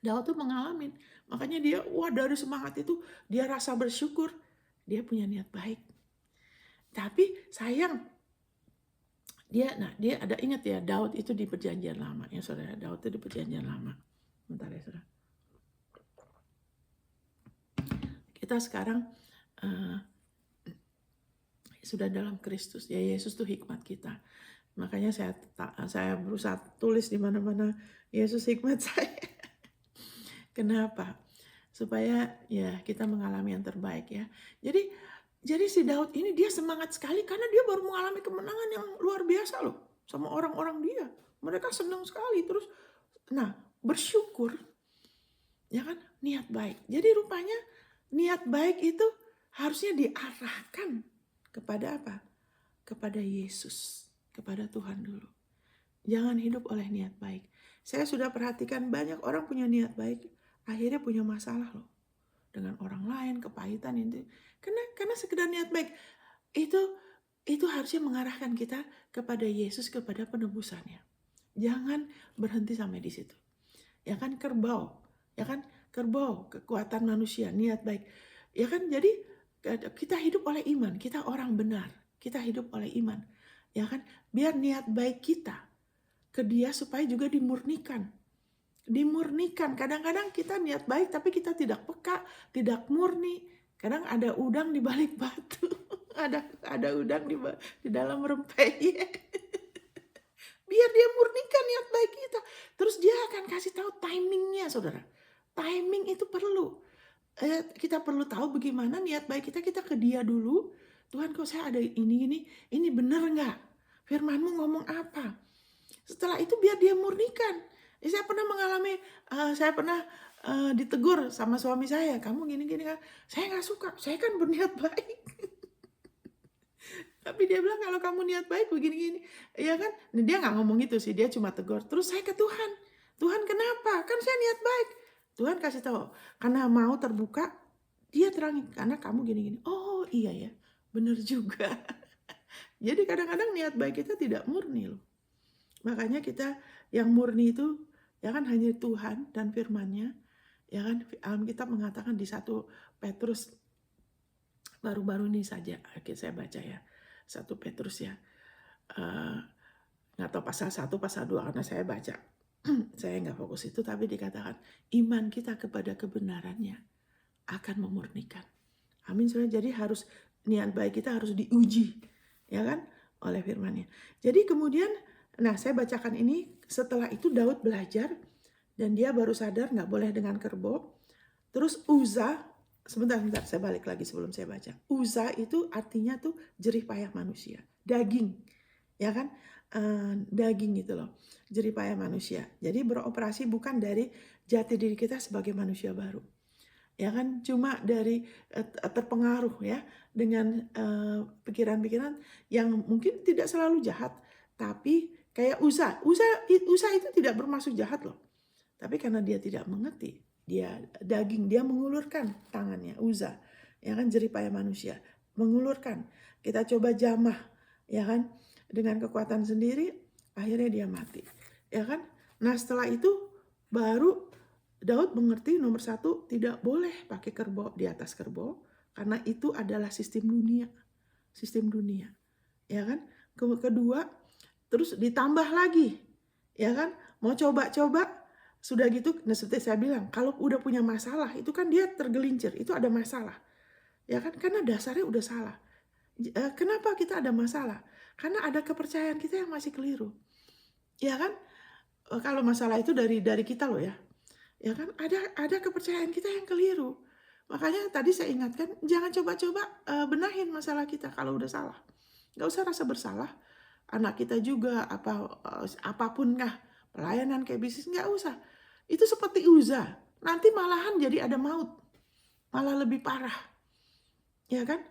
Daud tuh mengalami, makanya dia dari semangat itu dia rasa bersyukur, dia punya niat baik. Tapi sayang dia ada, ingat ya, Daud itu di perjanjian lama ya saudara. Daud itu di perjanjian lama. Bentar ya saudara. Kita sekarang sudah dalam Kristus ya. Yesus tuh hikmat kita. Makanya saya berusaha tulis di mana-mana Yesus hikmat saya. Kenapa? Supaya ya kita mengalami yang terbaik ya. Jadi si Daud ini dia semangat sekali karena dia baru mengalami kemenangan yang luar biasa loh sama orang-orang dia. Mereka senang sekali terus. Nah, bersyukur ya kan, niat baik. Jadi rupanya niat baik itu harusnya diarahkan kepada apa? Kepada Yesus, kepada Tuhan dulu. Jangan hidup oleh niat baik. Saya sudah perhatikan banyak orang punya niat baik, akhirnya punya masalah loh dengan orang lain, kepahitan itu. Karena sekedar niat baik itu harusnya mengarahkan kita kepada Yesus, kepada penebusannya. Jangan berhenti sampai di situ. Ya kan, kerbau, kekuatan manusia, niat baik. Ya kan, jadi kita hidup oleh iman, kita orang benar, kita hidup oleh iman. Ya kan, biar niat baik kita ke Dia supaya juga dimurnikan. Kadang-kadang kita niat baik tapi kita tidak peka, tidak murni. Kadang ada udang di balik batu, ada udang di dalam rempeyek. Biar Dia murnikan niat baik kita, terus Dia akan kasih tahu timingnya, saudara. Timing itu perlu. Kita perlu tahu bagaimana niat baik kita ke Dia dulu. Tuhan, kok saya ada ini benar nggak? Firman-Mu ngomong apa? Setelah itu biar Dia murnikan. Saya pernah mengalami, saya pernah ditegur sama suami saya, kamu gini-gini kan. Saya nggak suka, saya kan berniat baik. Tapi dia bilang kalau kamu niat baik begini-gini, ya kan? Dia nggak ngomong gitu sih, dia cuma tegur. Terus saya ke Tuhan, Tuhan kenapa? Kan saya niat baik. Tuhan kasih tahu, karena mau terbuka, Dia terangi, karena kamu gini-gini. Oh iya ya, benar juga. Jadi kadang-kadang niat baik kita tidak murni loh. Makanya kita yang murni itu ya kan hanya Tuhan dan firman-Nya. Ya kan, Alkitab mengatakan di 1 Petrus baru-baru ini saja saya baca ya. 1 Petrus ya. Nggak tahu pasal 1, pasal 2 karena saya baca Saya nggak fokus itu, tapi dikatakan iman kita kepada kebenarannya akan memurnikan. Amin. Saudara. Jadi harus niat baik kita harus diuji, ya kan, oleh firman-Nya. Jadi kemudian, nah saya bacakan ini, setelah itu Daud belajar dan dia baru sadar nggak boleh dengan kerbau. Terus Uza, sebentar saya balik lagi sebelum saya baca. Uza itu artinya tuh jerih payah manusia, daging, ya kan, daging gitu loh, jerih payah manusia. Jadi beroperasi bukan dari jati diri kita sebagai manusia baru, ya kan, cuma dari terpengaruh ya dengan pikiran-pikiran yang mungkin tidak selalu jahat, tapi kayak Uza itu tidak bermaksud jahat loh, tapi karena dia tidak mengerti, dia daging, dia mengulurkan tangannya, Uza, ya kan, jerih payah manusia, mengulurkan. Kita coba jamah, ya kan, dengan kekuatan sendiri, akhirnya dia mati, ya kan. Nah setelah itu baru Daud mengerti nomor satu, tidak boleh pakai kerbau di atas kerbau, karena itu adalah sistem dunia, ya kan. Kedua, terus ditambah lagi, ya kan, mau coba-coba. Sudah gitu, nah seperti saya bilang, kalau udah punya masalah, itu kan dia tergelincir, itu ada masalah. Ya kan, karena dasarnya udah salah. Kenapa kita ada masalah? Karena ada kepercayaan kita yang masih keliru. Ya kan, kalau masalah itu dari kita loh ya. Ya kan, ada kepercayaan kita yang keliru. Makanya tadi saya ingatkan, jangan coba-coba benahin masalah kita kalau udah salah. Nggak usah rasa bersalah. Anak kita juga, apapun kah, pelayanan kayak bisnis, nggak usah. Itu seperti Uza, nanti malahan jadi ada maut, malah lebih parah, ya kan.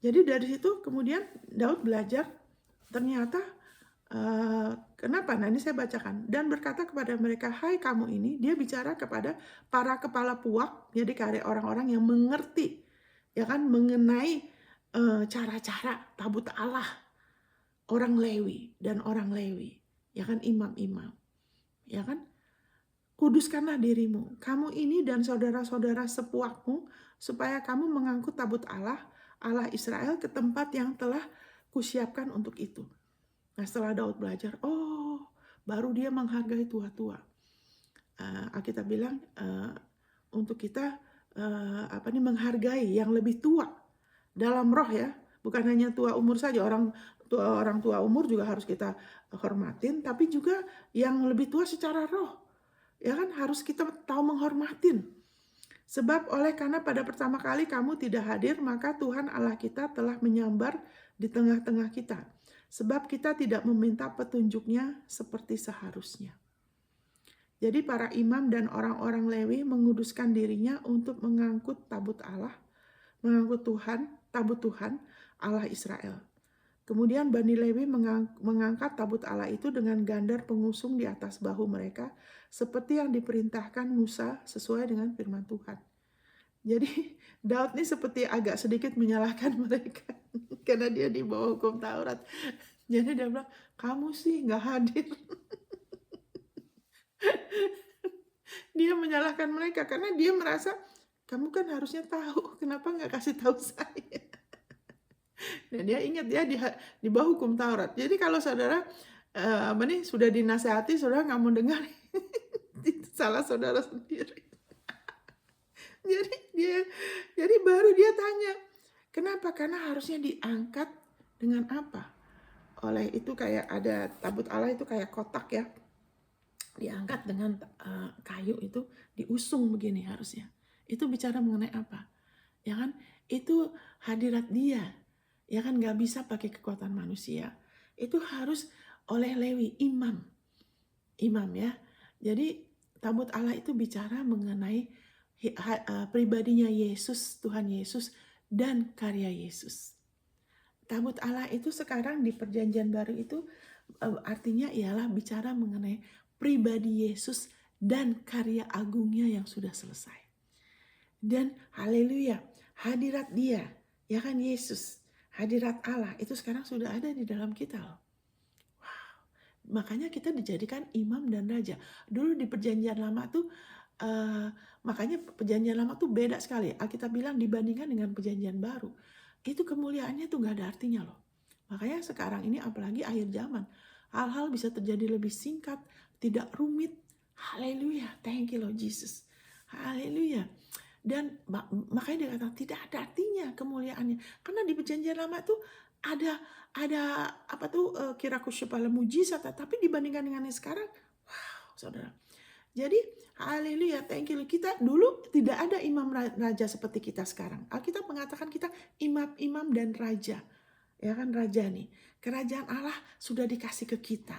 Jadi dari situ kemudian Daud belajar, ternyata kenapa? Nah ini saya bacakan. Dan berkata kepada mereka, hai kamu ini, dia bicara kepada para kepala puak, jadi kayak orang-orang yang mengerti, ya kan, mengenai cara-cara tabut Allah, orang Lewi dan orang Lewi, ya kan, imam-imam, ya kan. Kuduskanlah dirimu, kamu ini dan saudara-saudara sepuakmu, supaya kamu mengangkut tabut Allah, Allah Israel, ke tempat yang telah kusiapkan untuk itu. Nah setelah Daud belajar, baru dia menghargai tua-tua. Alkitab bilang untuk kita menghargai yang lebih tua dalam roh ya, bukan hanya tua umur saja. Orang tua umur juga harus kita hormatin, tapi juga yang lebih tua secara roh. Ya kan, harus kita tahu menghormatin. Sebab karena pada pertama kali kamu tidak hadir, maka Tuhan Allah kita telah menyambar di tengah-tengah kita. Sebab kita tidak meminta petunjuknya seperti seharusnya. Jadi para imam dan orang-orang Lewi menguduskan dirinya untuk mengangkut tabut Allah, mengangkut tabut Tuhan Allah Israel. Kemudian Bani Lewi mengangkat tabut Allah itu dengan gandar pengusung di atas bahu mereka, seperti yang diperintahkan Musa sesuai dengan firman Tuhan. Jadi Daud ini seperti agak sedikit menyalahkan mereka, karena dia di bawah hukum Taurat. Jadi dia bilang, kamu sih nggak hadir. Dia menyalahkan mereka, karena dia merasa, kamu kan harusnya tahu, kenapa nggak kasih tahu saya. Dan dia ingat dia di bawah hukum Taurat. Jadi kalau saudara sudah dinasehati, saudara nggak mau dengar, itu salah saudara sendiri. Jadi baru dia tanya, kenapa? Karena harusnya diangkat dengan apa? Oleh itu kayak ada tabut Allah itu kayak kotak ya, diangkat dengan kayu itu, diusung begini harusnya. Itu bicara mengenai apa? Ya kan? Itu hadirat dia. Ya kan, nggak bisa pakai kekuatan manusia. Itu harus oleh Lewi, imam ya. Jadi tabut Allah itu bicara mengenai pribadinya Yesus, Tuhan Yesus, dan karya Yesus. Tabut Allah itu sekarang di perjanjian baru itu artinya ialah bicara mengenai pribadi Yesus dan karya agungnya yang sudah selesai. Dan haleluya, hadirat dia, ya kan, Yesus, hadirat Allah itu sekarang sudah ada di dalam kita loh. Wow, makanya kita dijadikan imam dan raja. Dulu di perjanjian lama tuh, makanya perjanjian lama tuh beda sekali. Alkitab bilang dibandingkan dengan perjanjian baru, itu kemuliaannya tuh gak ada artinya loh. Makanya sekarang ini apalagi akhir zaman, Hal-hal bisa terjadi lebih singkat, tidak rumit. Haleluya, thank you Lord Jesus. Haleluya. Dan makanya dia kata tidak ada artinya kemuliaannya. Karena di perjanjian lama tuh ada apa tuh kiraku syepala mujizat, tapi dibandingkan dengan yang sekarang, wow, saudara. Jadi haleluya, thank you. Kita dulu tidak ada imam raja seperti kita sekarang. Alkitab mengatakan kita imam-imam dan raja. Ya kan, raja nih. Kerajaan Allah sudah dikasih ke kita.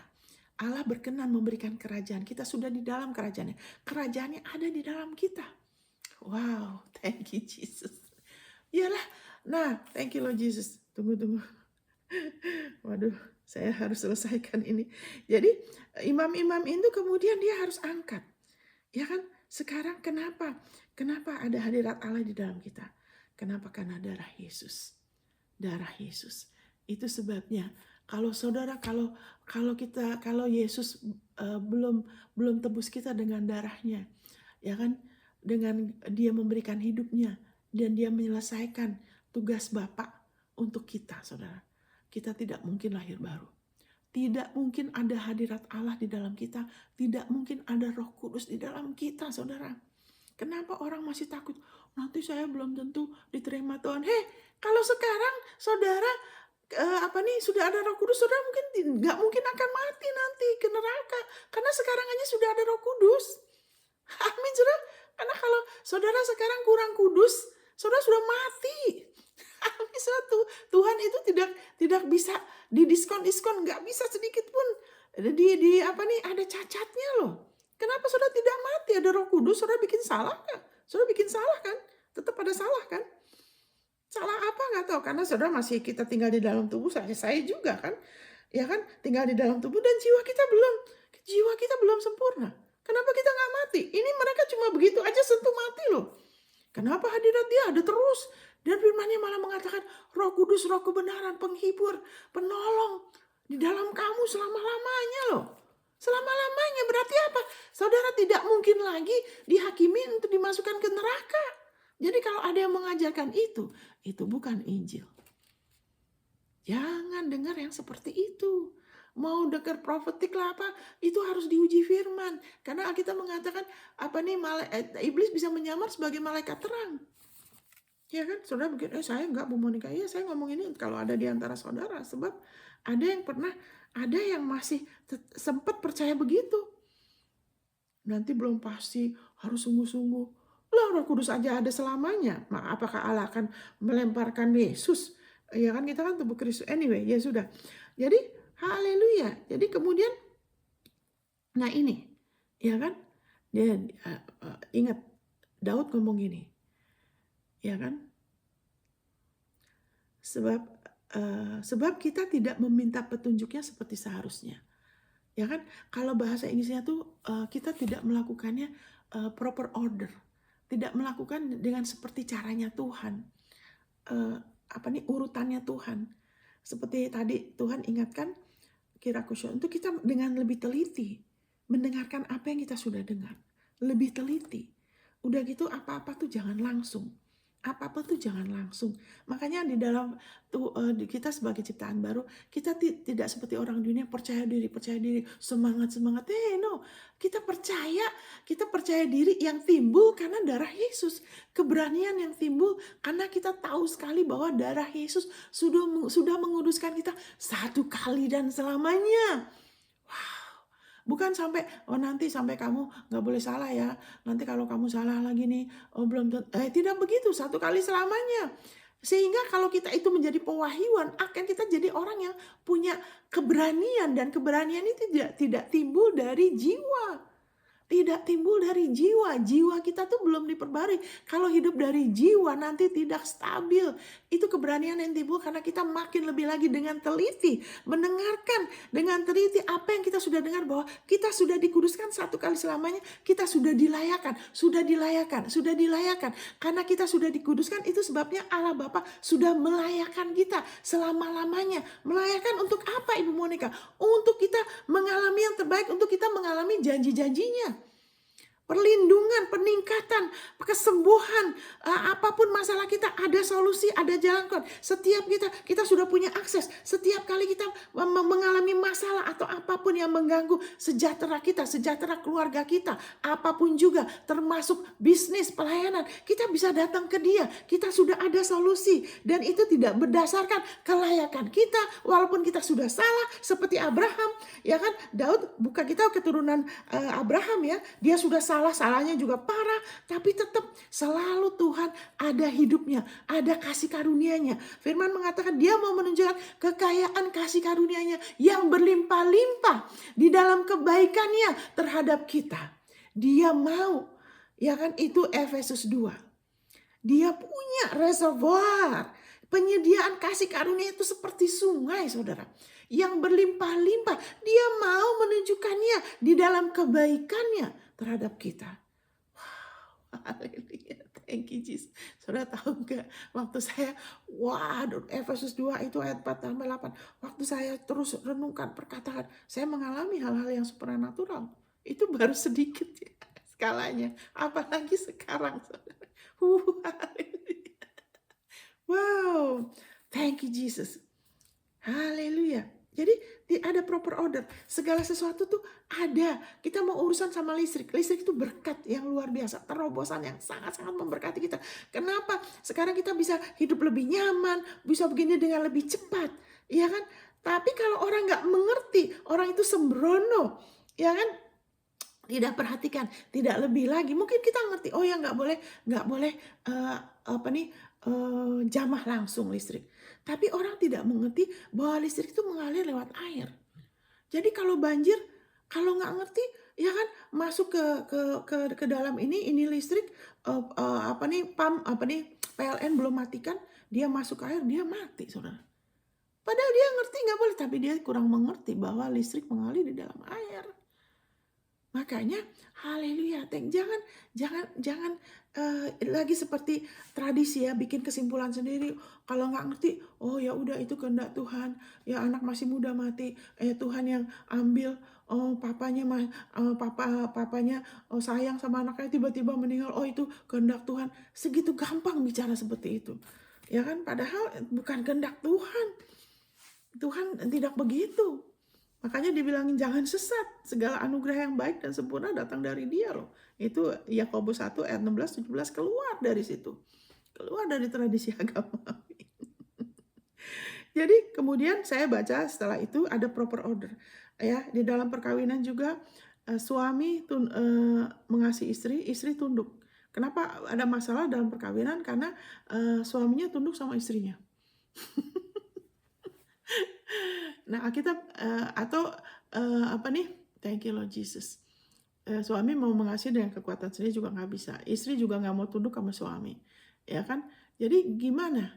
Allah berkenan memberikan kerajaan. Kita sudah di dalam kerajaannya. Kerajaannya ada di dalam kita. Wow, thank you Jesus. Iyalah. Nah, thank you Lord Jesus. Tunggu. Waduh, saya harus selesaikan ini. Jadi imam-imam itu kemudian dia harus angkat. Ya kan? Sekarang kenapa? Kenapa ada hadirat Allah di dalam kita? Kenapa? Karena darah Yesus. Darah Yesus. Itu sebabnya kalau saudara kalau Yesus belum tebus kita dengan darahnya, ya kan? Dengan dia memberikan hidupnya dan dia menyelesaikan tugas Bapa untuk kita, saudara. Kita tidak mungkin lahir baru. Tidak mungkin ada hadirat Allah di dalam kita. Tidak mungkin ada Roh Kudus di dalam kita, saudara. Kenapa orang masih takut? Nanti saya belum tentu diterima Tuhan. Kalau sekarang saudara sudah ada Roh Kudus, saudara nggak mungkin akan mati nanti ke neraka. Karena sekarang aja sudah ada Roh Kudus. Amin, saudara. Karena kalau saudara sekarang kurang kudus, saudara sudah mati. Amin, saudara. Tuhan itu tidak bisa didiskon, nggak bisa sedikit pun. Ada cacatnya loh. Kenapa saudara tidak mati? Ada Roh Kudus, saudara bikin salah kan? Saudara bikin salah kan? Tetap ada salah kan? Salah apa nggak tahu, karena saudara masih kita tinggal di dalam tubuh, saya juga kan, ya kan, tinggal di dalam tubuh dan jiwa kita belum sempurna. Kenapa kita nggak mati? Ini mereka cuma begitu aja sentuh mati loh. Kenapa hadirat dia ada terus? Dan firman-Nya malah mengatakan Roh Kudus, Roh kebenaran, penghibur, penolong di dalam kamu selama-lamanya loh. Selama-lamanya berarti apa? Saudara tidak mungkin lagi dihakimi untuk dimasukkan ke neraka. Jadi kalau ada yang mengajarkan itu bukan Injil. Jangan dengar yang seperti itu. Mau dengar profetik lah apa, itu harus diuji firman. Karena kita mengatakan iblis bisa menyamar sebagai malaikat terang. Ya kan, saudara mungkin saya enggak Bu Monica, ya saya ngomong ini kalau ada di antara saudara, sebab ada yang masih sempat percaya begitu. Nanti belum pasti, harus sungguh-sungguh. Lah Roh Kudus aja ada selamanya. Apakah Allah akan melemparkan Yesus? Ya kan, kita kan tubuh Kristus. Anyway, ya sudah. Jadi haleluya. Jadi kemudian, nah ini, ya kan? Dia ingat Daud ngomong gini, ya kan? Sebab kita tidak meminta petunjuknya seperti seharusnya, ya kan? Kalau bahasa Inggrisnya tuh kita tidak melakukannya proper order, tidak melakukan dengan seperti caranya Tuhan, urutannya Tuhan. Seperti tadi Tuhan ingatkan Kirakusya, untuk kita dengan lebih teliti mendengarkan apa yang kita sudah dengar, lebih teliti. Udah gitu apa-apa tuh jangan langsung. Apa-apa tuh jangan langsung. Makanya di dalam kita sebagai ciptaan baru, kita tidak seperti orang dunia percaya diri, semangat. No, kita percaya diri yang timbul karena darah Yesus. Keberanian yang timbul karena kita tahu sekali bahwa darah Yesus sudah menguduskan kita satu kali dan selamanya. Bukan sampai, nanti sampai kamu gak boleh salah ya. Nanti kalau kamu salah lagi nih, tidak begitu, satu kali selamanya. Sehingga kalau kita itu menjadi pewahyuan, akan kita jadi orang yang punya keberanian. Dan keberanian itu tidak timbul dari jiwa. Tidak timbul dari jiwa. Jiwa kita tuh belum diperbarui. Kalau hidup dari jiwa nanti tidak stabil. Itu keberanian yang timbul karena kita makin lebih lagi dengan teliti. Mendengarkan dengan teliti apa yang kita sudah dengar, bahwa kita sudah dikuduskan satu kali selamanya. Kita sudah dilayakan. Karena kita sudah dikuduskan, itu sebabnya Allah Bapa sudah melayakan kita selama-lamanya. Melayakan untuk apa Ibu Monica? Untuk kita mengalami yang terbaik, untuk kita mengalami janji-janjinya. perlindungan, peningkatan, kesembuhan, apapun masalah kita ada solusi, ada jalan keluar. Setiap kita sudah punya akses. Setiap kali kita mengalami masalah atau apapun yang mengganggu sejahtera kita, sejahtera keluarga kita, apapun juga, termasuk bisnis, pelayanan, kita bisa datang ke Dia. Kita sudah ada solusi dan itu tidak berdasarkan kelayakan kita, walaupun kita sudah salah seperti Abraham, ya kan? Daud bukan kita keturunan Abraham ya, dia sudah salah, salahnya juga parah, tapi tetap selalu Tuhan ada hidupnya, ada kasih karunia-Nya. Firman mengatakan dia mau menunjukkan kekayaan kasih karunia-Nya yang berlimpah-limpah di dalam kebaikannya terhadap kita. Dia mau, ya kan, itu Efesus 2. Dia punya reservoir. Penyediaan kasih karunia itu seperti sungai, saudara, yang berlimpah-limpah. Dia mau menunjukkannya di dalam kebaikannya terhadap kita. Wow, haleluya. Thank you Jesus. Saudara tahu gak, waktu saya, waduh, Efesus 2 itu ayat 4-8. Waktu saya terus renungkan perkataan, saya mengalami hal-hal yang supernatural. Itu baru sedikit ya skalanya. Apalagi sekarang, saudara. Haleluya. Wow, thank you Jesus. Haleluya. Jadi ada proper order. Segala sesuatu tuh ada. Kita mau urusan sama listrik. Listrik itu berkat yang luar biasa. Terobosan yang sangat-sangat memberkati kita. Kenapa? Sekarang kita bisa hidup lebih nyaman. Bisa begini dengan lebih cepat. Ya kan? Tapi kalau orang nggak mengerti. Orang itu sembrono. Ya kan? Tidak perhatikan. Tidak lebih lagi. Mungkin kita ngerti. Oh ya nggak boleh jamah langsung listrik. Tapi orang tidak mengerti bahwa listrik itu mengalir lewat air. Jadi kalau banjir, kalau nggak ngerti, ya kan, masuk ke dalam ini listrik, PLN belum matikan, dia masuk ke air, dia mati, saudara. Padahal dia ngerti nggak boleh, tapi dia kurang mengerti bahwa listrik mengalir di dalam air. Makanya haleluya, jangan lagi seperti tradisi ya, bikin kesimpulan sendiri. Kalau nggak ngerti, oh ya udah itu kehendak Tuhan. Ya anak masih muda mati, Tuhan yang ambil. Oh papanya sayang sama anaknya tiba-tiba meninggal. Oh itu kehendak Tuhan. Segitu gampang bicara seperti itu. Ya kan, padahal bukan kehendak Tuhan. Tuhan tidak begitu. Makanya dibilangin jangan sesat. Segala anugerah yang baik dan sempurna datang dari Dia loh. Itu Yakobus 1 ayat 16-17 keluar dari situ. Keluar dari tradisi agama. Jadi kemudian saya baca setelah itu ada proper order. Ya, di dalam perkawinan juga suami mengasihi istri tunduk. Kenapa ada masalah dalam perkawinan? Karena suaminya tunduk sama istrinya. Nah, Alkitab thank you Lord Jesus. Suami mau mengasihi dengan kekuatan sendiri juga nggak bisa. Istri juga nggak mau tunduk sama suami, ya kan? Jadi gimana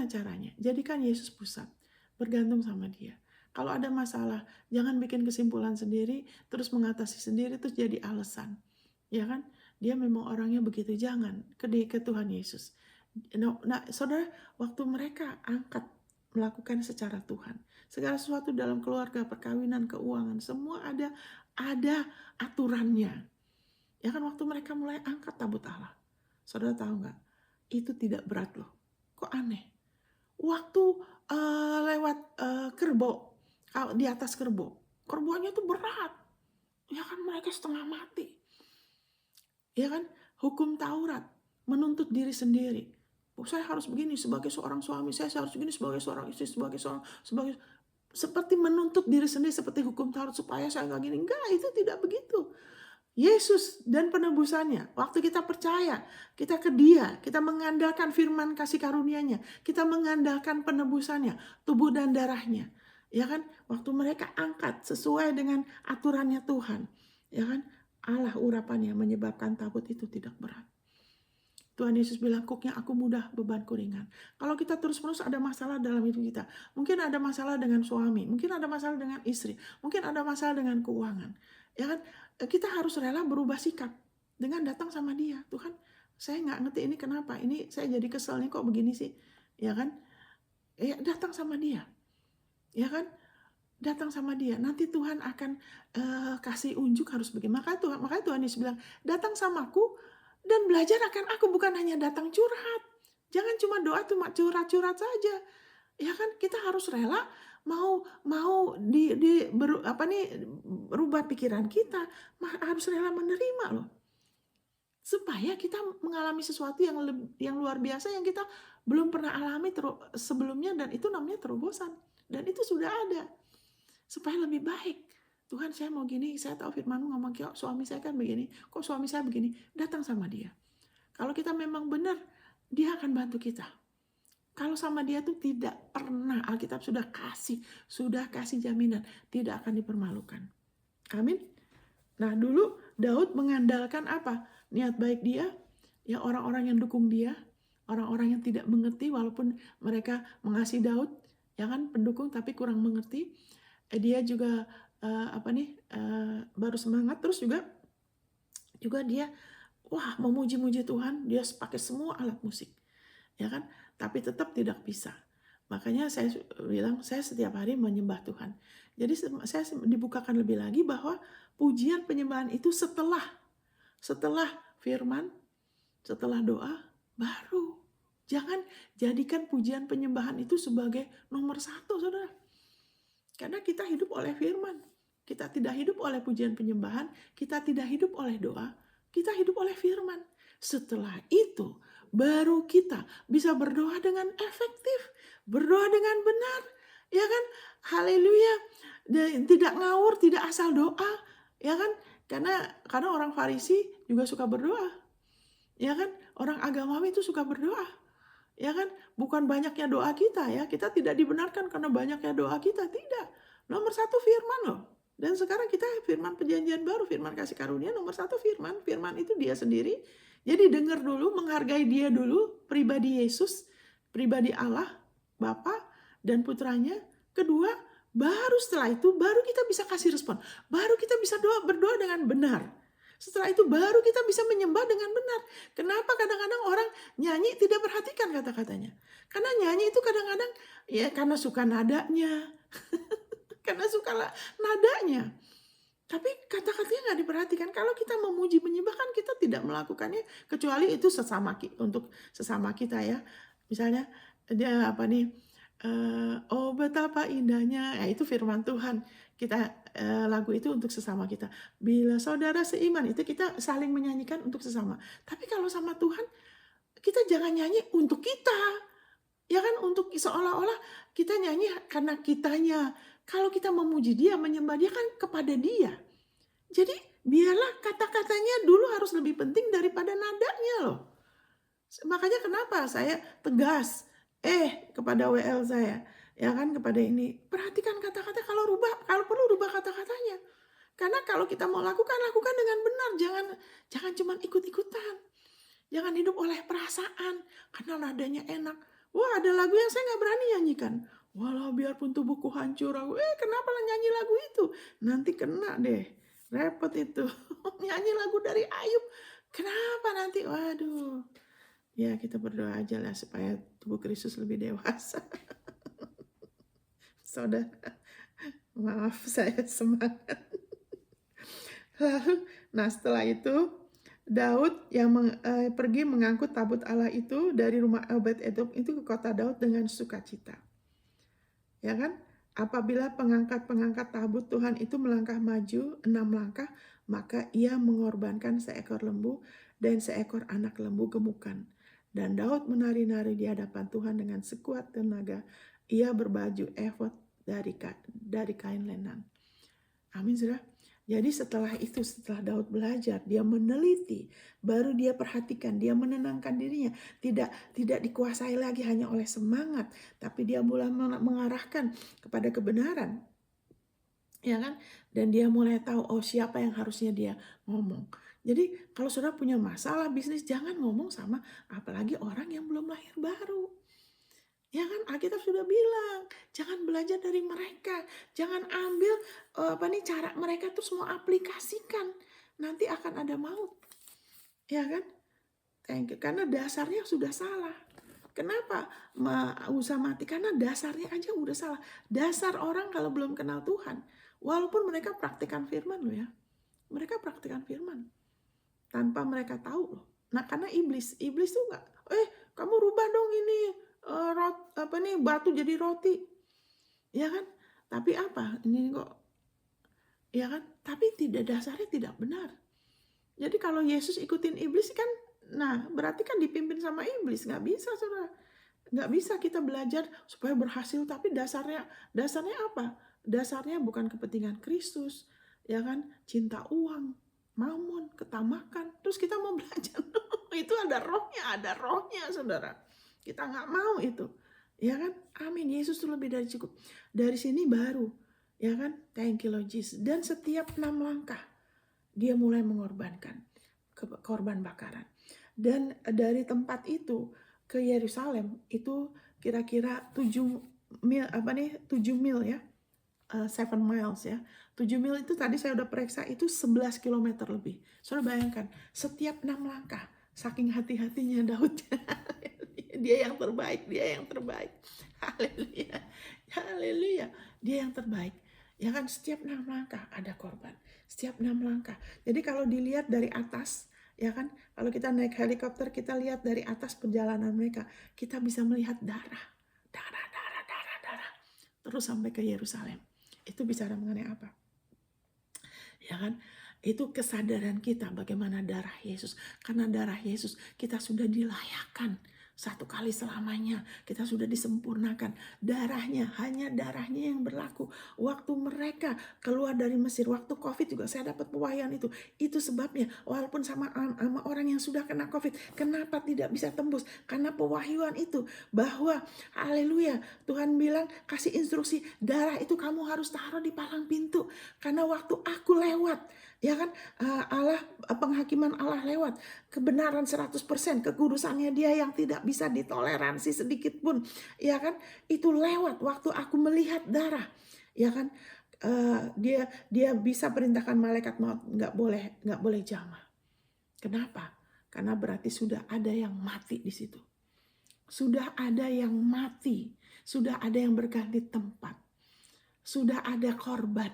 caranya? Jadikan Yesus pusat, bergantung sama Dia. Kalau ada masalah, jangan bikin kesimpulan sendiri, terus mengatasi sendiri, terus jadi alasan, ya kan? Dia memang orangnya begitu, jangan ke Tuhan Yesus. Nah, saudara, waktu mereka angkat melakukan secara Tuhan, segala sesuatu dalam keluarga, perkawinan, keuangan, semua ada aturannya. Ya kan, waktu mereka mulai angkat tabut Allah, saudara tahu nggak? Itu tidak berat loh. Kok aneh? Waktu lewat kerbau, di atas kerbaunya tuh berat. Ya kan, mereka setengah mati. Ya kan, hukum Taurat menuntut diri sendiri. Saya harus begini sebagai seorang suami, saya harus begini sebagai seorang istri, seperti menuntut diri sendiri, seperti hukum Taurat supaya saya nggak gini. Enggak, itu tidak begitu. Yesus dan penebusannya, waktu kita percaya, kita ke Dia, kita mengandalkan firman kasih karunia-Nya, kita mengandalkan penebusannya, tubuh dan darahnya, ya kan? Waktu mereka angkat sesuai dengan aturannya Tuhan, ya kan? Allah urapannya menyebabkan tabut itu tidak berat. Tuhan Yesus bilang, "Kuknya aku mudah, bebanku ringan." Kalau kita terus-menerus ada masalah dalam hidup kita, mungkin ada masalah dengan suami, mungkin ada masalah dengan istri, mungkin ada masalah dengan keuangan, ya kan? Kita harus rela berubah sikap dengan datang sama Dia. Tuhan, saya nggak ngerti ini kenapa, ini saya jadi kesel nih kok begini sih, ya kan? Datang sama Dia, ya kan? datang sama dia. Nanti Tuhan akan kasih unjuk harus bagaimana. Makanya Tuhan Yesus bilang, datang samaku dan belajar akan aku, bukan hanya datang curhat. Jangan cuma doa cuma curhat-curhat saja. Ya kan, kita harus rela mau rubah pikiran kita, harus rela menerima loh. Supaya kita mengalami sesuatu yang luar biasa yang kita belum pernah alami sebelumnya, dan itu namanya terobosan. Dan itu sudah ada. Supaya lebih baik. Tuhan, saya mau gini, saya tahu firman-Mu ngomong, kok suami saya kan begini, kok suami saya begini. Datang sama dia. Kalau kita memang benar, dia akan bantu kita. Kalau sama dia tuh tidak pernah, Alkitab sudah kasih jaminan, tidak akan dipermalukan. Amin. Nah, dulu Daud mengandalkan apa? Niat baik dia, ya orang-orang yang dukung dia, orang-orang yang tidak mengerti walaupun mereka mengasihi Daud, ya kan, pendukung tapi kurang mengerti. Dia juga baru semangat, terus juga dia memuji-muji Tuhan, dia pakai semua alat musik, ya kan, tapi tetap tidak bisa. Makanya saya bilang, saya setiap hari menyembah Tuhan. Jadi saya dibukakan lebih lagi bahwa pujian penyembahan itu setelah firman, setelah doa, baru. Jangan jadikan pujian penyembahan itu sebagai nomor 1, saudara. Karena kita hidup oleh firman. Kita tidak hidup oleh pujian penyembahan, kita tidak hidup oleh doa, kita hidup oleh firman. Setelah itu, baru kita bisa berdoa dengan efektif, berdoa dengan benar, ya kan? Haleluya. Tidak ngawur, tidak asal doa, ya kan? Karena orang Farisi juga suka berdoa, ya kan? Orang agamawi itu suka berdoa, ya kan? Bukan banyaknya doa kita, ya. Kita tidak dibenarkan karena banyaknya doa kita, tidak. Nomor 1 firman loh. Dan sekarang kita firman perjanjian baru, firman kasih karunia, nomor 1 firman. Firman itu dia sendiri. Jadi dengar dulu, menghargai dia dulu, pribadi Yesus, pribadi Allah, Bapa dan putranya. Kedua, baru setelah itu, baru kita bisa kasih respon. Baru kita bisa berdoa dengan benar. Setelah itu baru kita bisa menyembah dengan benar. Kenapa kadang-kadang orang nyanyi tidak perhatikan kata-katanya? Karena nyanyi itu kadang-kadang ya karena suka nadanya. Karena suka nadanya. Tapi kata-katanya nggak diperhatikan. Kalau kita memuji menyembah kan kita tidak melakukannya kecuali itu untuk sesama kita, ya. Misalnya dia oh betapa indahnya, ya itu firman Tuhan. Kita lagu itu untuk sesama kita. Bila saudara seiman, itu kita saling menyanyikan untuk sesama. Tapi kalau sama Tuhan, kita jangan nyanyi untuk kita, ya kan, untuk seolah-olah kita nyanyi karena kitanya. Kalau kita memuji dia, menyembah dia kan kepada dia. Jadi biarlah kata-katanya dulu harus lebih penting daripada nadanya loh. Makanya kenapa saya tegas kepada WL saya, ya kan, kepada ini, perhatikan kata-kata, kalau perlu rubah kata-katanya. Karena kalau kita mau lakukan dengan benar, jangan cuma ikut-ikutan. Jangan hidup oleh perasaan karena nadanya enak. Wah, ada lagu yang saya nggak berani nyanyikan. Walau biarpun tubuhku hancur, aku kenapa lah nyanyi lagu itu? Nanti kena deh, repot itu. Nyanyi lagu dari Ayub, kenapa nanti? Waduh. Ya, kita berdoa aja lah supaya tubuh Kristus lebih dewasa. Saudara, maaf saya semangat. Lalu, setelah itu Daud yang pergi mengangkut tabut Allah itu dari rumah Obed-Edom itu ke kota Daud dengan sukacita. Ya kan? Apabila pengangkat tabut Tuhan itu melangkah maju 6 langkah, maka ia mengorbankan seekor lembu dan seekor anak lembu gemukan. Dan Daud menari-nari di hadapan Tuhan dengan sekuat tenaga. Ia berbaju efod dari kain lenan. Amin, saudara. Jadi setelah Daud belajar, dia meneliti, baru dia perhatikan, dia menenangkan dirinya, tidak dikuasai lagi hanya oleh semangat, tapi dia mulai mengarahkan kepada kebenaran, ya kan? Dan dia mulai tahu siapa yang harusnya dia ngomong. Jadi kalau saudara punya masalah bisnis, jangan ngomong sama apalagi orang yang belum lahir baru. Ya kan, Alkitab sudah bilang, jangan belajar dari mereka, jangan ambil cara mereka terus mau aplikasikan, nanti akan ada maut, ya kan? Karena dasarnya sudah salah. Kenapa usah mati? Karena dasarnya aja udah salah. Dasar orang kalau belum kenal Tuhan, walaupun mereka praktikkan firman loh ya, mereka praktikkan firman tanpa mereka tahu loh. Nah karena iblis tuh nggak, kamu rubah dong ini batu jadi roti, ya kan? Tapi apa? Ini kok, ya kan? Tapi dasarnya tidak benar. Jadi kalau Yesus ikutin iblis kan, nah berarti kan dipimpin sama iblis, nggak bisa saudara. Nggak bisa kita belajar supaya berhasil, tapi dasarnya apa? Dasarnya bukan kepentingan Kristus, ya kan? Cinta uang, mamon, ketamakan. Terus kita mau belajar, itu ada rohnya, saudara. Kita nggak mau itu, ya kan? Amin. Yesus itu lebih dari cukup. Dari sini baru, ya kan? Thank you Lord Jesus. Dan setiap 6 langkah, dia mulai mengorbankan korban bakaran. Dan dari tempat itu ke Yerusalem itu kira-kira 7 mil ya. 7 miles ya. 7 mil itu tadi saya udah periksa itu 11 km lebih. Saudara bayangkan, setiap 6 langkah, saking hati-hatinya Daud. Dia yang terbaik. Haleluya. Haleluya. Dia yang terbaik. Ya kan, setiap 6 langkah ada korban. Setiap 6 langkah. Jadi kalau dilihat dari atas, ya kan, kalau kita naik helikopter, kita lihat dari atas perjalanan mereka, kita bisa melihat darah. Terus sampai ke Yerusalem. Itu bicara mengenai apa? Ya kan? Itu kesadaran kita bagaimana darah Yesus. Karena darah Yesus kita sudah dilayakkan satu kali selamanya. Kita sudah disempurnakan. Hanya darahnya yang berlaku. Waktu mereka keluar dari Mesir, waktu COVID juga saya dapat pewahyuan itu. Itu sebabnya walaupun sama orang yang sudah kena COVID, kenapa tidak bisa tembus? Karena pewahyuan itu bahwa haleluya, Tuhan bilang kasih instruksi, darah itu kamu harus taruh di palang pintu. Karena waktu aku lewat, ya kan, penghakiman Allah lewat, kebenaran 100%, kekudusannya dia yang tidak bisa ditoleransi sedikit pun, ya kan, itu lewat waktu aku melihat darah, ya kan. Dia bisa perintahkan malaikat maut, nggak boleh jamah. Kenapa? Karena berarti sudah ada yang mati di situ. Sudah ada yang mati, sudah ada yang berganti tempat, sudah ada korban,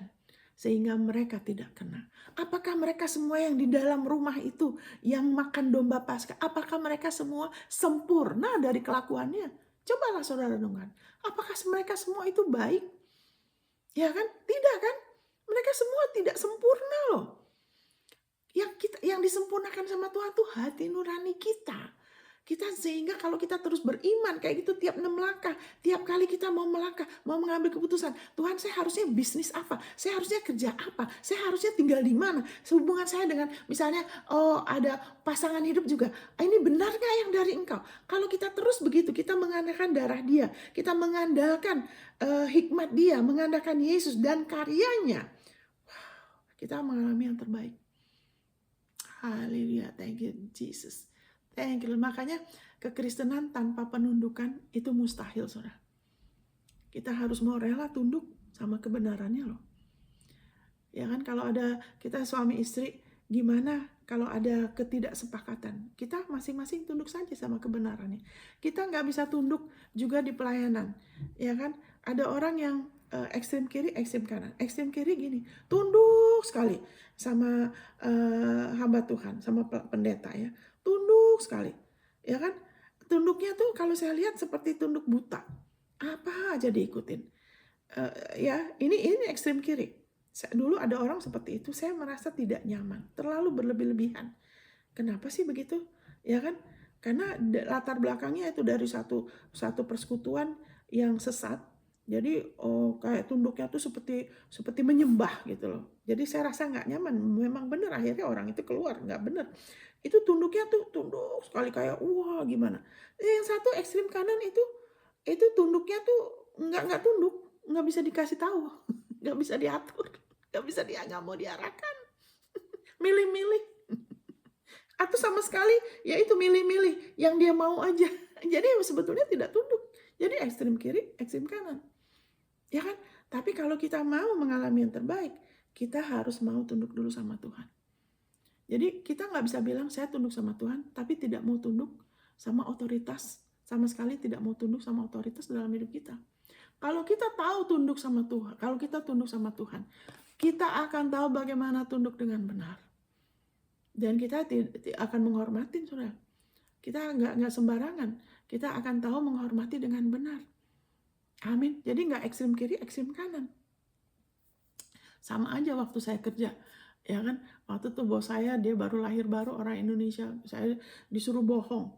sehingga mereka tidak kena. Apakah mereka semua yang di dalam rumah itu yang makan domba Paskah, apakah mereka semua sempurna dari kelakuannya? Cobalah saudara renungkan. Apakah mereka semua itu baik? Ya kan? Tidak kan? Mereka semua tidak sempurna loh. Yang disempurnakan sama Tuhan tuh hati nurani kita. Sehingga kalau kita terus beriman kayak gitu tiap 6 langkah, tiap kali kita mau melangkah, mau mengambil keputusan, Tuhan saya harusnya bisnis apa, saya harusnya kerja apa, saya harusnya tinggal di mana, sehubungan saya dengan misalnya ada pasangan hidup juga, ini benar gak yang dari Engkau? Kalau kita terus begitu, kita mengandalkan darah dia, kita mengandalkan hikmat dia, mengandalkan Yesus dan karyanya, kita mengalami yang terbaik. Haleluya, thank you Jesus. Thank you. Makanya kekristenan tanpa penundukan itu mustahil, saudara. Kita harus mau rela tunduk sama kebenarannya loh. Ya kan, kalau ada kita suami istri, gimana kalau ada ketidaksepakatan? Kita masing-masing tunduk saja sama kebenarannya. Kita nggak bisa tunduk juga di pelayanan. Ya kan, ada orang yang ekstrem kiri, ekstrem kanan. Ekstrem kiri gini, tunduk sekali sama hamba Tuhan, sama pendeta ya. Tunduk sekali, ya kan? Tunduknya tuh kalau saya lihat seperti tunduk buta, apa aja diikutin. Ya ini ekstrem kiri. Dulu ada orang seperti itu, saya merasa tidak nyaman, terlalu berlebih-lebihan. Kenapa sih begitu? Ya kan? Karena latar belakangnya itu dari satu persekutuan yang sesat. Jadi kayak tunduknya tuh seperti menyembah gitu loh. Jadi saya rasa nggak nyaman. Memang benar akhirnya orang itu keluar, nggak benar. Itu tunduknya tuh tunduk sekali kayak wah gimana. Yang satu ekstrim kanan itu tunduknya tuh nggak tunduk, nggak bisa dikasih tahu, nggak bisa diatur, nggak mau diarahkan, milih-milih. Atau sama sekali ya itu milih-milih yang dia mau aja. Jadi sebetulnya tidak tunduk. Jadi ekstrem kiri, ekstrem kanan. Ya kan? Tapi kalau kita mau mengalami yang terbaik, kita harus mau tunduk dulu sama Tuhan. Jadi kita nggak bisa bilang saya tunduk sama Tuhan, tapi tidak mau tunduk sama otoritas sama sekali tidak mau tunduk sama otoritas dalam hidup kita. Kalau kita tahu tunduk sama Tuhan, kalau kita tunduk sama Tuhan, kita akan tahu bagaimana tunduk dengan benar. Dan kita akan menghormati, saudara. Kita nggak sembarangan. Kita akan tahu menghormati dengan benar. Amin. Jadi nggak ekstrem kiri, ekstrem kanan. Sama aja waktu saya kerja, ya kan? Waktu itu bos saya, dia baru lahir baru, orang Indonesia. Saya disuruh bohong,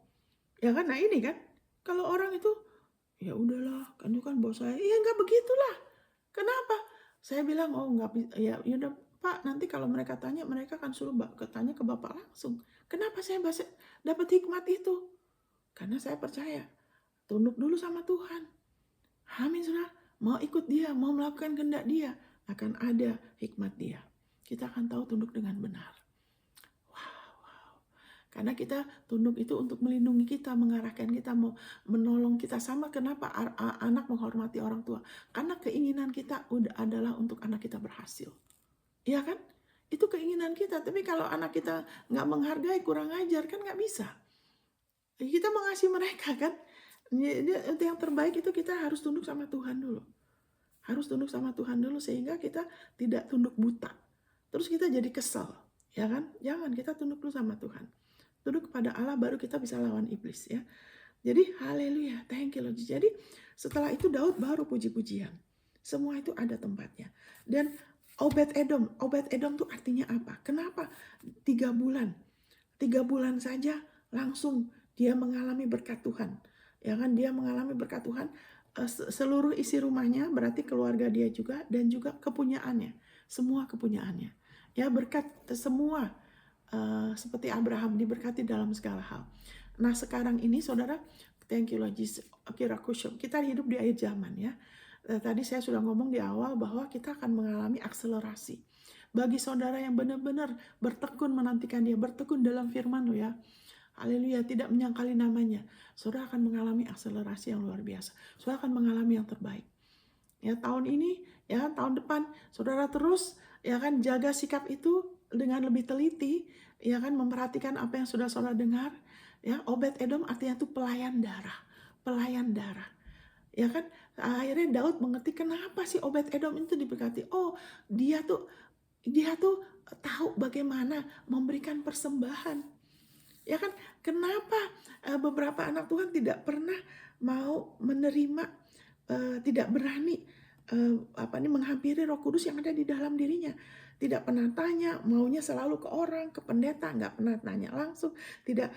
ya kan? Nah ini kan, kalau orang itu, ya udahlah, kan itu kan bos saya. Iya nggak begitulah. Kenapa? Saya bilang, oh nggak, ya udah Pak, nanti kalau mereka tanya, mereka akan suruh tanya ke Bapak langsung. Kenapa saya dapat hikmat itu? Karena saya percaya, tunduk dulu sama Tuhan. Amin, saudara. Mau ikut dia, mau melakukan kehendak dia, akan ada hikmat dia. Kita akan tahu tunduk dengan benar. Wow. Karena kita tunduk itu untuk melindungi kita, mengarahkan kita, mau menolong kita. Sama kenapa anak menghormati orang tua. Karena keinginan kita adalah untuk anak kita berhasil. Iya kan? Itu keinginan kita. Tapi kalau anak kita nggak menghargai, kurang ajar, kan nggak bisa. Kita mengasihi mereka kan. Yang terbaik itu kita harus tunduk sama Tuhan dulu. Harus tunduk sama Tuhan dulu sehingga kita tidak tunduk buta. Terus kita jadi kesel. Ya kan? Jangan, kita tunduk dulu sama Tuhan. Tunduk kepada Allah baru kita bisa lawan iblis ya. Jadi haleluya, thank you Lord. Jadi setelah itu Daud baru puji-pujian. Semua itu ada tempatnya. Dan Obed-Edom tuh artinya apa? Kenapa 3 bulan? 3 bulan saja langsung dia mengalami berkat Tuhan. Ya kan, dia mengalami berkat Tuhan, seluruh isi rumahnya, berarti keluarga dia juga, dan juga kepunyaannya, semua kepunyaannya. Ya, berkat semua, seperti Abraham diberkati dalam segala hal. Nah sekarang ini saudara, thank you Lord Jesus, kita hidup di akhir zaman ya. Tadi saya sudah ngomong di awal bahwa kita akan mengalami akselerasi. Bagi saudara yang benar-benar bertekun menantikan dia, bertekun dalam firman lo ya. Haleluya, tidak menyangkali namanya. Saudara akan mengalami akselerasi yang luar biasa. Saudara akan mengalami yang terbaik. Ya tahun ini, ya tahun depan, saudara terus ya kan jaga sikap itu dengan lebih teliti, ya kan memperhatikan apa yang sudah saudara dengar. Ya, Obed-Edom artinya itu pelayan darah. Ya kan, akhirnya Daud mengerti kenapa sih Obed-Edom itu diberkati. Oh, dia tuh tahu bagaimana memberikan persembahan. Ya kan, kenapa beberapa anak Tuhan tidak pernah mau menerima, tidak berani menghampiri Roh Kudus yang ada di dalam dirinya. Tidak pernah tanya, maunya selalu ke orang, ke pendeta, nggak pernah tanya langsung, tidak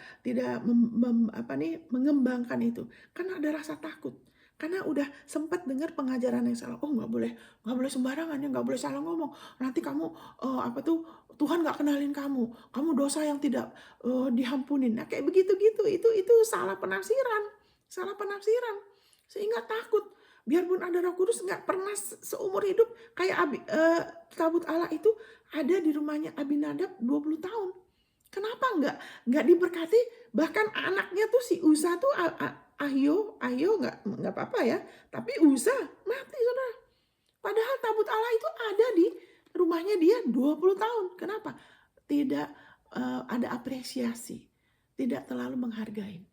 mengembangkan itu, karena ada rasa takut. Karena udah sempat dengar pengajaran yang salah. Oh nggak boleh sembarangan ya, nggak boleh salah ngomong. Nanti kamu Tuhan nggak kenalin kamu dosa yang tidak diampunin. Nah kayak begitu-gitu, itu salah penafsiran, sehingga takut. Biarpun ada Roh Kudus, nggak pernah seumur hidup kayak tabut Allah itu ada di rumahnya Abinadab 20 tahun. Kenapa nggak diberkati? Bahkan anaknya tuh si Uza tuh Ahio nggak apa-apa ya, tapi Uza mati saudara. Padahal tabut Allah itu ada di rumahnya dia 20 tahun. Kenapa? Tidak ada apresiasi, tidak terlalu menghargai.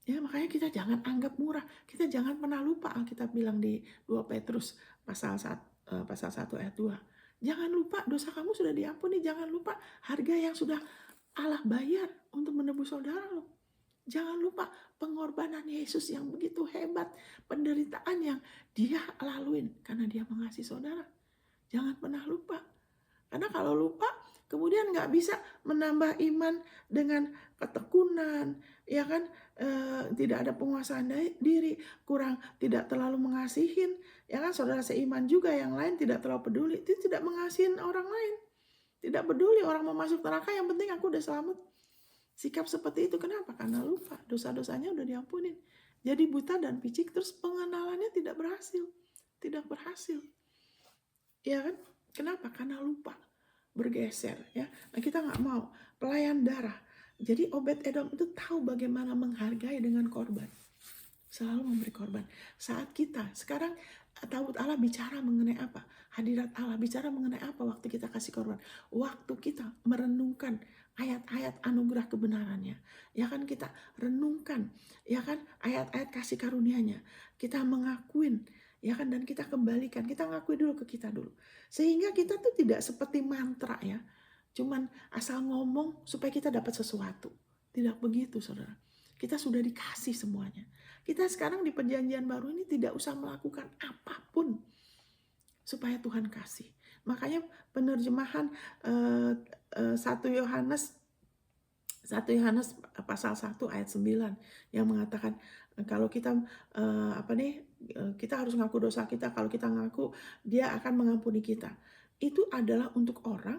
Ya makanya kita jangan anggap murah, kita jangan pernah lupa. Alkitab bilang di 2 Petrus pasal 1 ayat 2. Jangan lupa dosa kamu sudah diampuni, jangan lupa harga yang sudah Allah bayar untuk menebus saudara loh. Jangan lupa pengorbanan Yesus yang begitu hebat, penderitaan yang dia laluin karena dia mengasihi saudara. Jangan pernah lupa. Karena kalau lupa, kemudian nggak bisa menambah iman dengan ketekunan, ya kan? Tidak ada penguasaan diri, kurang tidak terlalu mengasihin, ya kan? Saudara seiman juga yang lain tidak terlalu peduli, itu tidak mengasihin orang lain, tidak peduli orang mau masuk neraka, yang penting aku udah selamat. Sikap seperti itu kenapa? Karena lupa dosa-dosanya udah diampunin. Jadi buta dan picik, terus pengenalannya tidak berhasil, ya kan? Kenapa? Karena lupa, bergeser ya. Nah kita nggak mau pelayan darah. Jadi Obed-Edom itu tahu bagaimana menghargai dengan korban, selalu memberi korban. Saat kita sekarang Tabut Allah bicara mengenai apa? Hadirat Allah bicara mengenai apa waktu kita kasih korban? Waktu kita merenungkan ayat-ayat anugerah kebenarannya. Ya kan, kita renungkan, ya kan, ayat-ayat kasih karunia-Nya. Kita mengakuin, ya kan, dan kita kembalikan. Kita ngakui dulu ke kita dulu. Sehingga kita tuh tidak seperti mantra ya. Cuman asal ngomong supaya kita dapat sesuatu. Tidak begitu, saudara. Kita sudah dikasih semuanya. Kita sekarang di perjanjian baru ini tidak usah melakukan apapun supaya Tuhan kasih. Makanya penerjemahan 1 Yohanes pasal 1 ayat 9 yang mengatakan kalau kita kita harus ngaku dosa kita. Kalau kita ngaku, Dia akan mengampuni kita. Itu adalah untuk orang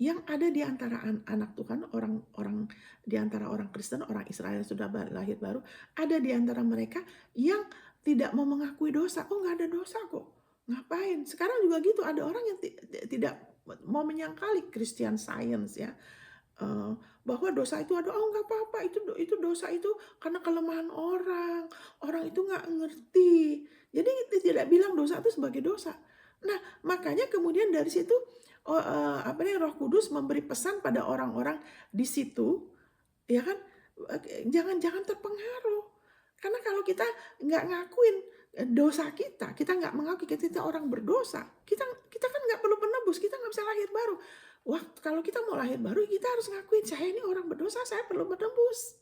yang ada di antara anak Tuhan, orang-orang di antara orang Kristen, orang Israel yang sudah lahir baru, ada di antara mereka yang tidak mau mengakui dosa. Oh, nggak ada dosa kok. Ngapain? Sekarang juga gitu, ada orang yang tidak mau menyangkali Christian Science ya. Bahwa dosa itu ada, oh nggak apa-apa, itu dosa itu karena kelemahan orang itu nggak ngerti. Jadi kita tidak bilang dosa itu sebagai dosa. Nah, makanya kemudian dari situ Roh Kudus memberi pesan pada orang-orang di situ, ya kan, jangan terpengaruh. Karena kalau kita nggak ngakuin dosa kita nggak mengakui kita orang berdosa, kita kan nggak perlu penebus, kita nggak bisa lahir baru. Kalau kita mau lahir baru, kita harus ngakuin saya ini orang berdosa, saya perlu menebus.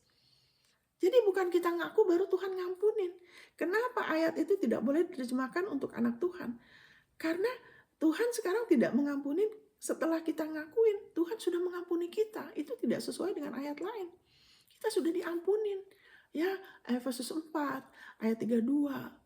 Jadi bukan kita ngaku baru Tuhan ngampunin. Kenapa ayat itu tidak boleh diterjemahkan untuk anak Tuhan? Karena Tuhan sekarang tidak mengampuni setelah kita ngakuin. Tuhan sudah mengampuni kita. Itu tidak sesuai dengan ayat lain. Kita sudah diampunin. Ya, Efesus 4 ayat 32.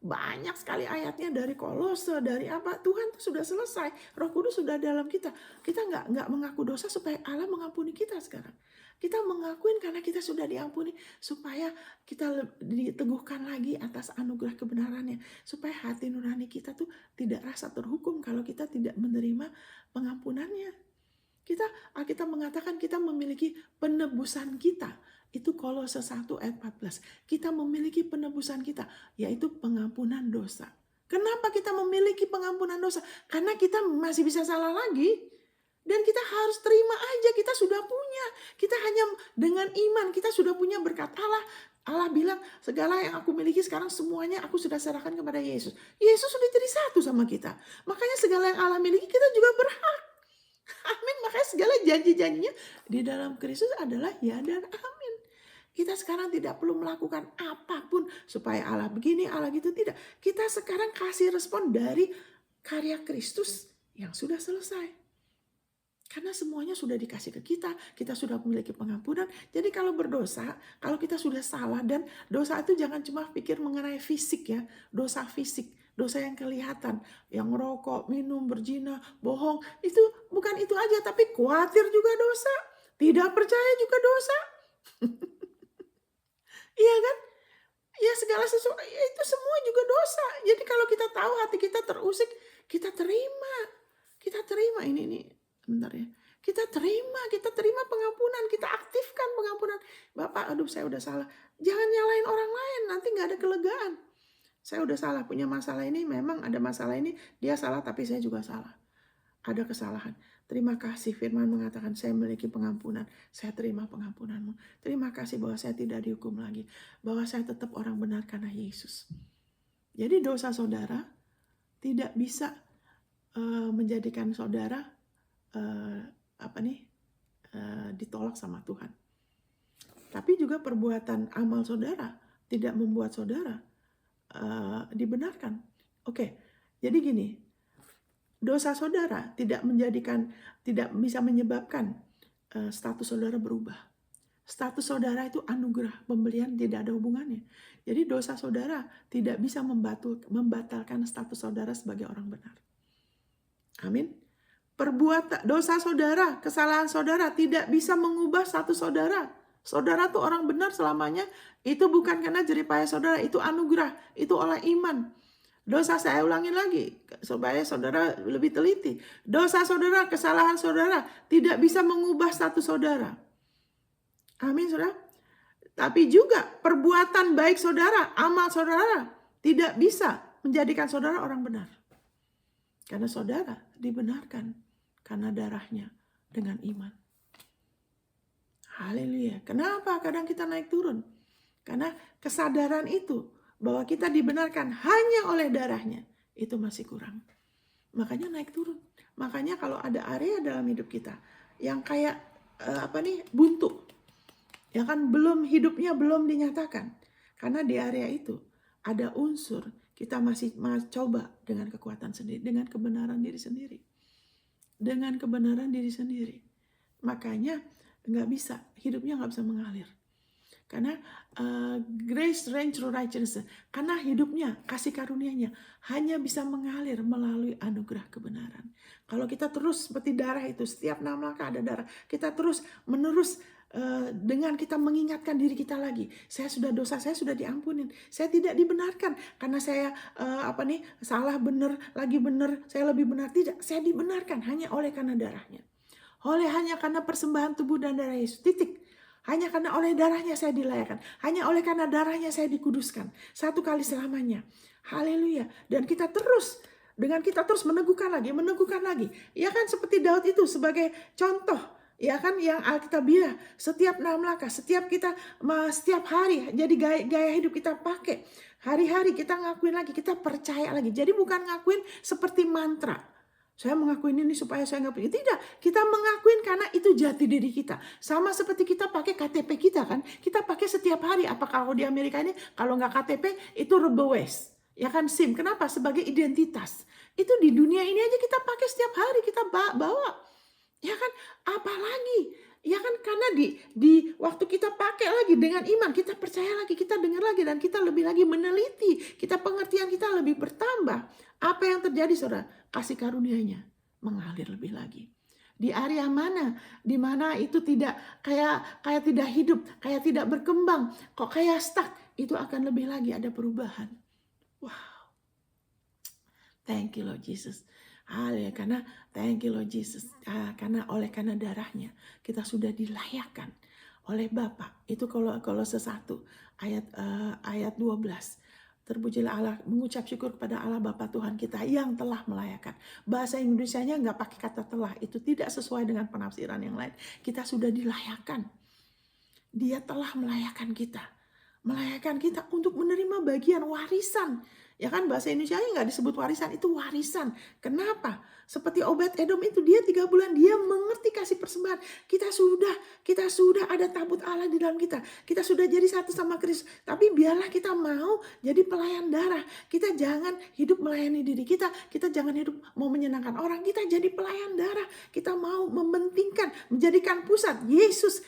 Banyak sekali ayatnya, dari Kolose, dari apa. Tuhan itu sudah selesai. Roh Kudus sudah dalam kita. Kita nggak mengaku dosa supaya Allah mengampuni kita sekarang. Kita mengakuin karena kita sudah diampuni, supaya kita diteguhkan lagi atas anugerah kebenarannya, supaya hati nurani kita tuh tidak rasa terhukum kalau kita tidak menerima pengampunannya. Kita mengatakan kita memiliki penebusan kita. Itu Kolose 1 ayat 14. Kita memiliki penebusan kita, yaitu pengampunan dosa. Kenapa kita memiliki pengampunan dosa? Karena kita masih bisa salah lagi. Dan kita harus terima aja, kita sudah punya. Kita hanya dengan iman, kita sudah punya berkat Allah. Allah bilang, segala yang aku miliki sekarang semuanya aku sudah serahkan kepada Yesus. Yesus sudah jadi satu sama kita. Makanya segala yang Allah miliki kita juga berhak. Amin. Makanya segala janji-janjinya di dalam Kristus adalah ya dan amin. Kita sekarang tidak perlu melakukan apapun supaya Allah begini, Allah gitu. Tidak. Kita sekarang kasih respon dari karya Kristus yang sudah selesai. Karena semuanya sudah dikasih ke kita sudah memiliki pengampunan. Jadi kalau berdosa, kalau kita sudah salah, dan dosa itu jangan cuma pikir mengenai fisik ya, dosa fisik, dosa yang kelihatan, yang merokok, minum, berzina, bohong, itu bukan itu aja, tapi khawatir juga dosa, tidak percaya juga dosa. Iya kan? Ya segala sesuatu, ya itu semua juga dosa. Jadi kalau kita tahu hati kita terusik, kita terima ini bentar ya. Kita terima pengampunan, kita aktifkan pengampunan. Bapak, aduh saya udah salah. Jangan nyalain orang lain, nanti gak ada kelegaan. Saya udah salah, punya masalah ini, memang ada masalah ini, dia salah tapi saya juga salah. Ada kesalahan. Terima kasih, firman mengatakan saya memiliki pengampunan. Saya terima pengampunanmu. Terima kasih bahwa saya tidak dihukum lagi. Bahwa saya tetap orang benar karena Yesus. Jadi dosa saudara tidak bisa menjadikan saudara ditolak sama Tuhan. Tapi juga perbuatan amal saudara tidak membuat saudara dibenarkan. Oke, jadi gini, dosa saudara tidak bisa menyebabkan status saudara berubah. Status saudara itu anugerah, pembelian tidak ada hubungannya. Jadi dosa saudara tidak bisa membatalkan status saudara sebagai orang benar. Amin. Perbuatan dosa saudara, kesalahan saudara tidak bisa mengubah status saudara. Saudara tuh orang benar selamanya. Itu bukan karena jeripaya saudara, itu anugerah, itu oleh iman. Dosa, saya ulangi lagi supaya saudara lebih teliti. Dosa saudara, kesalahan saudara tidak bisa mengubah status saudara. Amin, saudara. Tapi juga perbuatan baik saudara, amal saudara tidak bisa menjadikan saudara orang benar. Karena saudara dibenarkan karena darahnya dengan iman. Haleluya. Kenapa kadang kita naik turun? Karena kesadaran itu bahwa kita dibenarkan hanya oleh darahnya itu masih kurang. Makanya naik turun. Makanya kalau ada area dalam hidup kita yang kayak buntu, ya kan, hidupnya belum dinyatakan. Karena di area itu ada unsur kita masih coba dengan kekuatan sendiri, dengan kebenaran diri sendiri. Dengan kebenaran diri sendiri. Makanya hidupnya nggak bisa mengalir. Karena grace reign through righteousness. Karena hidupnya, kasih karunia-Nya hanya bisa mengalir melalui anugerah kebenaran. Kalau kita terus seperti darah itu, setiap 6 langkah ada darah. Kita terus menerus dengan kita mengingatkan diri kita lagi. Saya sudah dosa, saya sudah diampunin. Saya tidak dibenarkan karena saya salah benar, lagi benar, saya lebih benar. Tidak, saya dibenarkan hanya oleh karena darahnya. Hanya karena persembahan tubuh dan darah Yesus. Titik. Hanya karena oleh darahnya saya dilayakkan. Hanya oleh karena darahnya saya dikuduskan. 1 kali selamanya. Haleluya. Dan kita terus meneguhkan lagi. Ya kan, seperti Daud itu sebagai contoh. Ya kan, yang Alkitabiah, setiap 6 langkah, setiap hari, jadi gaya hidup kita pakai. Hari-hari kita ngakuin lagi, kita percaya lagi. Jadi bukan ngakuin seperti mantra. Saya mengakuin ini supaya saya nggak pergi. Tidak, kita mengakuin karena itu jati diri kita. Sama seperti kita pakai KTP kita kan. Kita pakai setiap hari. Apa kalau di Amerika ini, kalau nggak KTP itu rebewes. Ya kan, SIM. Kenapa? Sebagai identitas. Itu di dunia ini aja kita pakai setiap hari. Kita bawa. Ya kan, apalagi. Ya kan, karena di waktu kita pakai lagi dengan iman, kita percaya lagi, kita dengar lagi, dan kita lebih lagi meneliti. Pengertian kita lebih bertambah. Apa yang terjadi, saudara? Kasih karunia-Nya mengalir lebih lagi. Di area mana? Di mana itu tidak kayak tidak hidup, kayak tidak berkembang, kok kayak stuck, itu akan lebih lagi ada perubahan. Wow. Thank you Lord Jesus. Haleluya, karena thank you Lord Jesus. Karena darahnya kita sudah dilayakkan oleh Bapa. Itu kalau sesuatu ayat 12. Terpujilah Allah, mengucap syukur kepada Allah Bapa Tuhan kita yang telah melayakkan. Bahasa Indonesianya nggak pakai kata telah, itu tidak sesuai dengan penafsiran yang lain. Kita sudah dilayakkan. Dia telah melayakkan kita untuk menerima bagian warisan. Ya kan, bahasa Indonesia nggak disebut warisan, itu warisan. Kenapa? Seperti Obed-Edom itu, dia 3 bulan dia mengerti kasih persembahan. Kita sudah ada tabut Allah di dalam kita. Kita sudah jadi satu sama Kristus. Tapi biarlah kita mau jadi pelayan darah. Kita jangan hidup melayani diri kita. Kita jangan hidup mau menyenangkan orang. Kita jadi pelayan darah. Kita mau mementingkan, menjadikan pusat Yesus,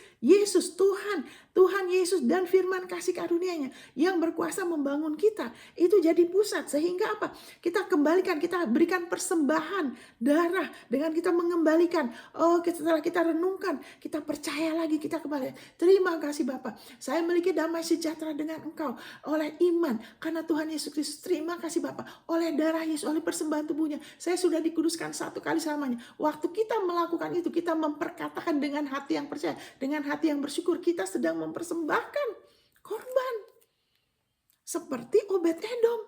Tuhan Yesus dan firman kasih karunia-Nya yang berkuasa membangun kita. Itu jadi pusat, sehingga apa? Kita kembalikan, kita berikan persembahan darah dengan kita mengembalikan. Setelah kita renungkan, kita percaya lagi, kita kembali. Terima kasih Bapa, saya memiliki damai sejahtera dengan Engkau oleh iman karena Tuhan Yesus Kristus. Terima kasih Bapa, oleh darah Yesus, oleh persembahan tubuhnya, saya sudah dikuduskan 1 kali selamanya. Waktu kita melakukan itu, kita memperkatakan dengan hati yang percaya, dengan hati yang bersyukur, kita sedang mempersembahkan korban seperti Obed-Edom.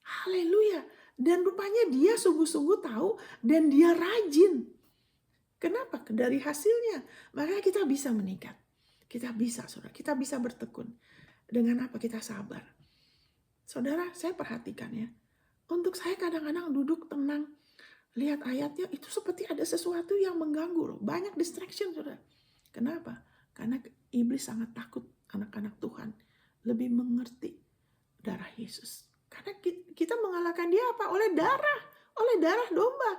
Haleluya. Dan rupanya dia sungguh-sungguh tahu dan dia rajin. Kenapa? Dari hasilnya. Makanya kita bisa meningkat. Kita bisa, saudara. Kita bisa bertekun. Dengan apa? Kita sabar. Saudara, saya perhatikan ya. Untuk saya kadang-kadang duduk tenang, lihat ayatnya, itu seperti ada sesuatu yang mengganggu loh. Banyak distraction, saudara. Kenapa? Karena iblis sangat takut anak-anak Tuhan lebih mengerti darah Yesus. Karena kita mengalahkan dia apa? Oleh darah domba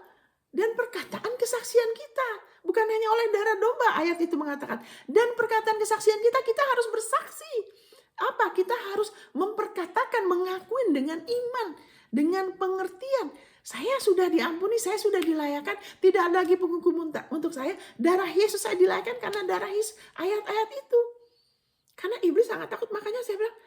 dan perkataan kesaksian kita. Bukan hanya oleh darah domba, ayat itu mengatakan. Dan perkataan kesaksian kita harus bersaksi. Apa? Kita harus memperkatakan, mengakuin dengan iman, dengan pengertian. Saya sudah diampuni, saya sudah dilayakkan, tidak ada lagi penghukuman untuk saya. Darah Yesus saya dilayakkan karena darah Yesus. Ayat-ayat itu. Karena iblis sangat takut, makanya saya bilang,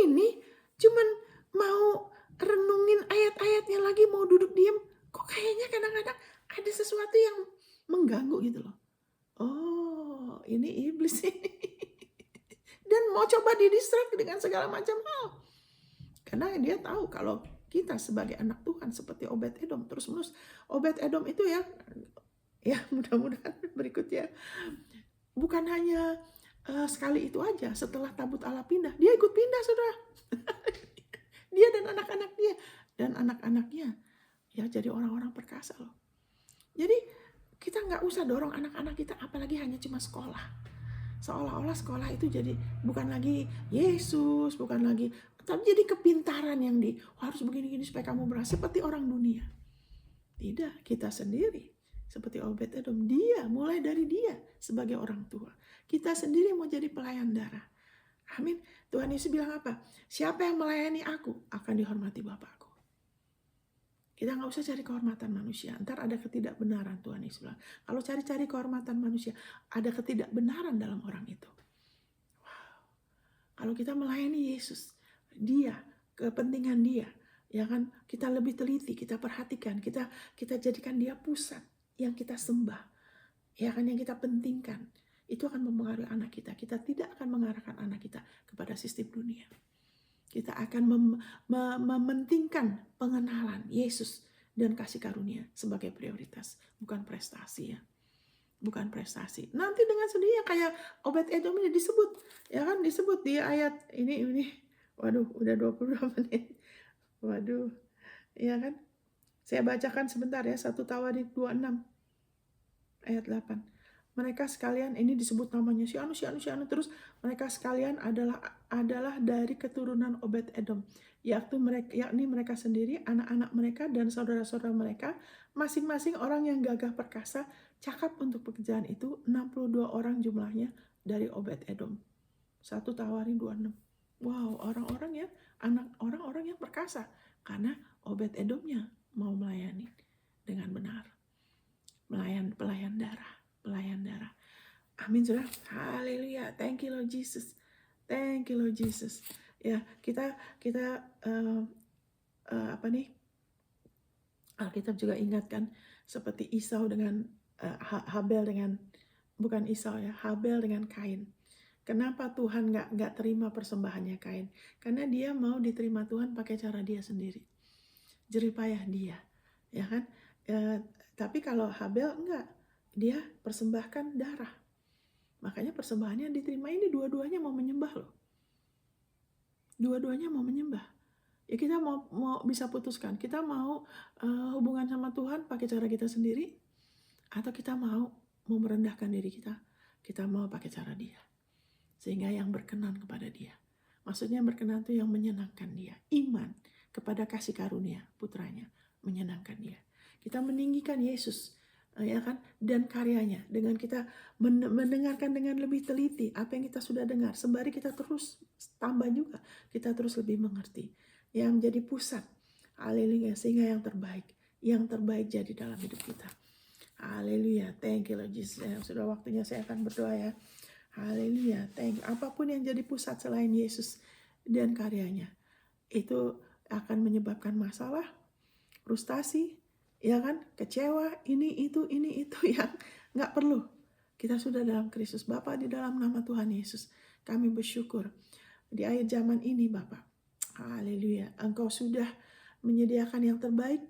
ini cuman mau renungin ayat-ayatnya lagi, mau duduk diam. Kok kayaknya kadang-kadang ada sesuatu yang mengganggu gitu loh. Oh, ini iblis ini. Dan mau coba didistract dengan segala macam hal. Karena dia tahu kalau kita sebagai anak Tuhan seperti Obed Edom terus menerus. Obed Edom itu ya mudah-mudahan berikutnya bukan hanya sekali itu aja, setelah tabut Allah pindah, dia ikut pindah, saudara. Dia dan anak-anak dia dan anak-anaknya ya jadi orang-orang perkasa loh. Jadi kita nggak usah dorong anak-anak kita, apalagi hanya cuma sekolah. Seolah-olah sekolah itu jadi bukan lagi Yesus, bukan lagi, tapi jadi kepintaran yang harus begini-gini supaya kamu berhasil seperti orang dunia. Tidak, kita sendiri seperti Obed Edom, dia mulai dari dia sebagai orang tua. Kita sendiri mau jadi pelayan darah. Amin. Tuhan Yesus bilang apa? Siapa yang melayani aku akan dihormati Bapakku. Kita nggak usah cari kehormatan manusia. Ntar ada ketidakbenaran, Tuhan Yesus bilang. Kalau cari-cari kehormatan manusia, ada ketidakbenaran dalam orang itu. Wow. Kalau kita melayani Yesus, dia, kepentingan dia, ya kan, kita lebih teliti, kita perhatikan, kita jadikan dia pusat yang kita sembah, ya kan, yang kita pentingkan. Itu akan mempengaruhi anak kita. Kita tidak akan mengarahkan anak kita kepada sistem dunia. Kita akan mementingkan pengenalan Yesus dan kasih karunia sebagai prioritas, bukan prestasi ya. Bukan prestasi. Nanti dengan sendirinya kayak Obed Edom ini disebut, ya kan, disebut di ayat ini. Waduh, udah 22 menit. Waduh, ya kan. Saya bacakan sebentar ya, 1 Tawarik 26 ayat 8. Mereka sekalian, ini disebut namanya si anu, terus mereka sekalian adalah dari keturunan Obed Edom, yakni mereka sendiri, anak-anak mereka dan saudara-saudara mereka, masing-masing orang yang gagah perkasa, cakap untuk pekerjaan itu, 62 orang jumlahnya dari Obed Edom. 1 Tawarik 26. Wow, orang-orang yang perkasa, karena Obed Edomnya mau melayani dengan benar, pelayan darah. Amin, saudara. Haleluya. Thank you Lord Jesus. Thank you Lord Jesus. Ya, kita Alkitab juga ingatkan seperti Esau dengan Habel dengan, bukan Esau ya, Habel dengan Kain. Kenapa Tuhan nggak terima persembahannya Kain? Karena dia mau diterima Tuhan pakai cara dia sendiri, jeripayah dia, ya kan? Tapi kalau Habel enggak, dia persembahkan darah. Makanya persembahannya diterima. Ini dua-duanya mau menyembah loh. Dua-duanya mau menyembah. Ya kita mau bisa putuskan. Kita mau hubungan sama Tuhan pakai cara kita sendiri, atau kita mau merendahkan diri kita. Kita mau pakai cara dia. Sehingga yang berkenan kepada dia. Maksudnya yang berkenan itu yang menyenangkan dia. Iman kepada kasih karunia putranya menyenangkan dia. Kita meninggikan Yesus, ya kan, dan karyanya dengan kita mendengarkan dengan lebih teliti apa yang kita sudah dengar, sembari kita terus tambah juga, kita terus lebih mengerti yang menjadi pusat. Haleluya, sehingga yang terbaik jadi dalam hidup kita. Haleluya, thank you Lord Jesus. Sudah waktunya saya akan berdoa ya. Haleluya, thank you. Apapun yang jadi pusat selain Yesus dan karyanya, itu akan menyebabkan masalah, frustasi, ya kan, kecewa, ini itu yang nggak perlu. Kita sudah dalam Kristus. Bapa, di dalam nama Tuhan Yesus, kami bersyukur di akhir zaman ini Bapa. Haleluya, Engkau sudah menyediakan yang terbaik,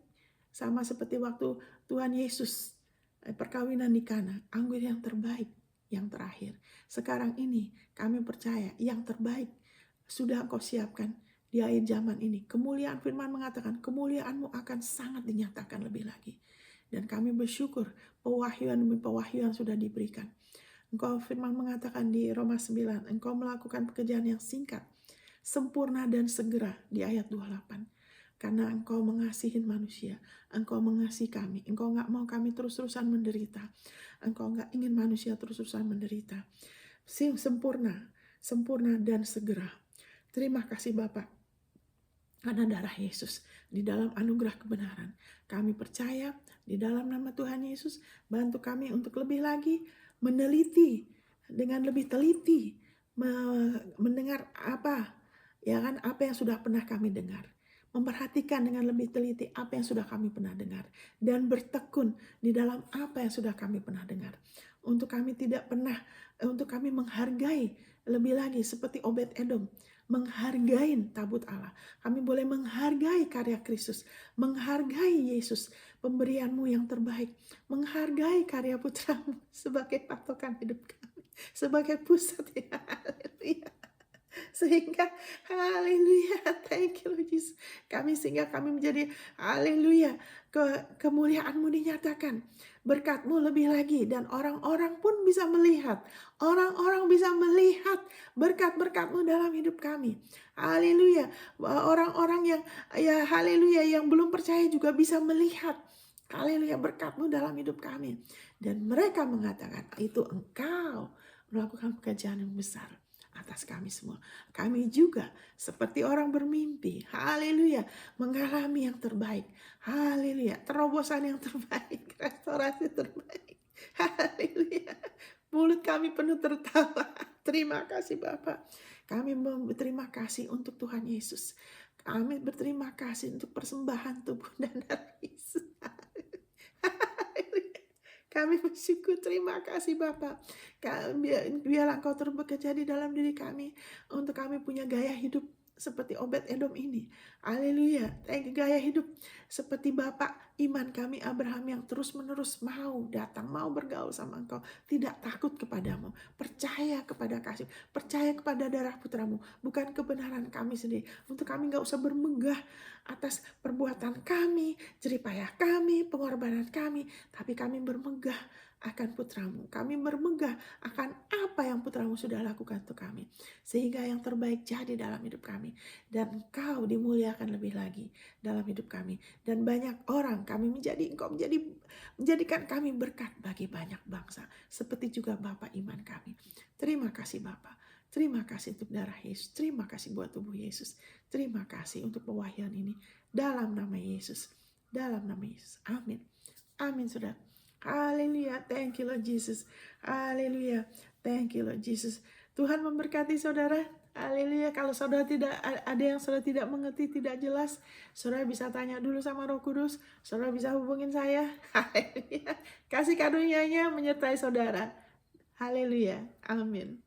sama seperti waktu Tuhan Yesus perkawinan di Kana, anggur yang terbaik, yang terakhir. Sekarang ini kami percaya yang terbaik sudah Engkau siapkan di akhir zaman ini. Kemuliaan, firman mengatakan kemuliaan-Mu akan sangat dinyatakan lebih lagi. Dan kami bersyukur pewahyuan demi pewahyuan sudah diberikan. Engkau, firman mengatakan di Roma 9, Engkau melakukan pekerjaan yang singkat, sempurna dan segera di ayat 28. Karena Engkau mengasihi manusia, Engkau mengasihi kami. Engkau gak mau kami terus-terusan menderita. Engkau gak ingin manusia terus-terusan menderita. Sempurna dan segera. Terima kasih Bapak. Karena darah Yesus di dalam anugerah kebenaran. Kami percaya di dalam nama Tuhan Yesus, bantu kami untuk lebih lagi meneliti dengan lebih teliti, mendengar apa yang sudah pernah kami dengar. Memperhatikan dengan lebih teliti apa yang sudah kami pernah dengar. Dan bertekun di dalam apa yang sudah kami pernah dengar. Untuk kami menghargai lebih lagi seperti Obed Edom. menghargai tabut Allah. Kami boleh menghargai karya Kristus, menghargai Yesus, pemberianmu yang terbaik, menghargai karya putramu sebagai patokan hidup kami, sebagai pusat ya. Haleluya. Sehingga haleluya, thank you Lord Jesus. Sehingga kami menjadi haleluya, kemuliaan-Mu dinyatakan, berkat-Mu lebih lagi, dan orang-orang pun bisa melihat, orang-orang bisa melihat berkat-berkat-Mu dalam hidup kami. Haleluya. Orang-orang yang ya haleluya yang belum percaya juga bisa melihat haleluya berkat-Mu dalam hidup kami, dan mereka mengatakan itu Engkau melakukan pekerjaan yang besar atas kami semua. Kami juga seperti orang bermimpi, haleluya, mengalami yang terbaik, haleluya, terobosan yang terbaik, restorasi terbaik, haleluya. Mulut kami penuh tertawa. Terima kasih Bapak. Kami berterima kasih untuk Tuhan Yesus. Kami berterima kasih untuk persembahan tubuh dan darah Yesus. Kami bersyukur, terima kasih Bapak. Biarlah Engkau terus bekerja di dalam diri kami, untuk kami punya gaya hidup seperti Obed Edom ini. Haleluya. Gaya hidup seperti Bapak iman kami Abraham, yang terus menerus mau datang, mau bergaul sama Engkau, tidak takut kepadamu, percaya kepada kasih, percaya kepada darah putramu, bukan kebenaran kami sendiri. Untuk kami gak usah bermegah atas perbuatan kami, jeripayah kami, pengorbanan kami, tapi kami bermegah akan putramu. Kami bermegah akan apa yang putramu sudah lakukan untuk kami, sehingga yang terbaik jadi dalam hidup kami, dan Engkau dimuliakan lebih lagi dalam hidup kami, dan banyak orang kami Engkau menjadikan kami berkat bagi banyak bangsa, seperti juga Bapa iman kami. Terima kasih Bapa. Terima kasih untuk darah Yesus. Terima kasih buat tubuh Yesus. Terima kasih untuk pewahyuan ini dalam nama Yesus. Dalam nama Yesus. Amin. Amin saudara. Haleluya. Thank you Lord Jesus. Haleluya. Thank you Lord Jesus. Tuhan memberkati saudara. Haleluya. Kalau saudara ada yang saudara tidak mengerti, tidak jelas, saudara bisa tanya dulu sama Roh Kudus. Saudara bisa hubungin saya. Haleluya. Kasih karunia-Nya menyertai saudara. Haleluya. Amin.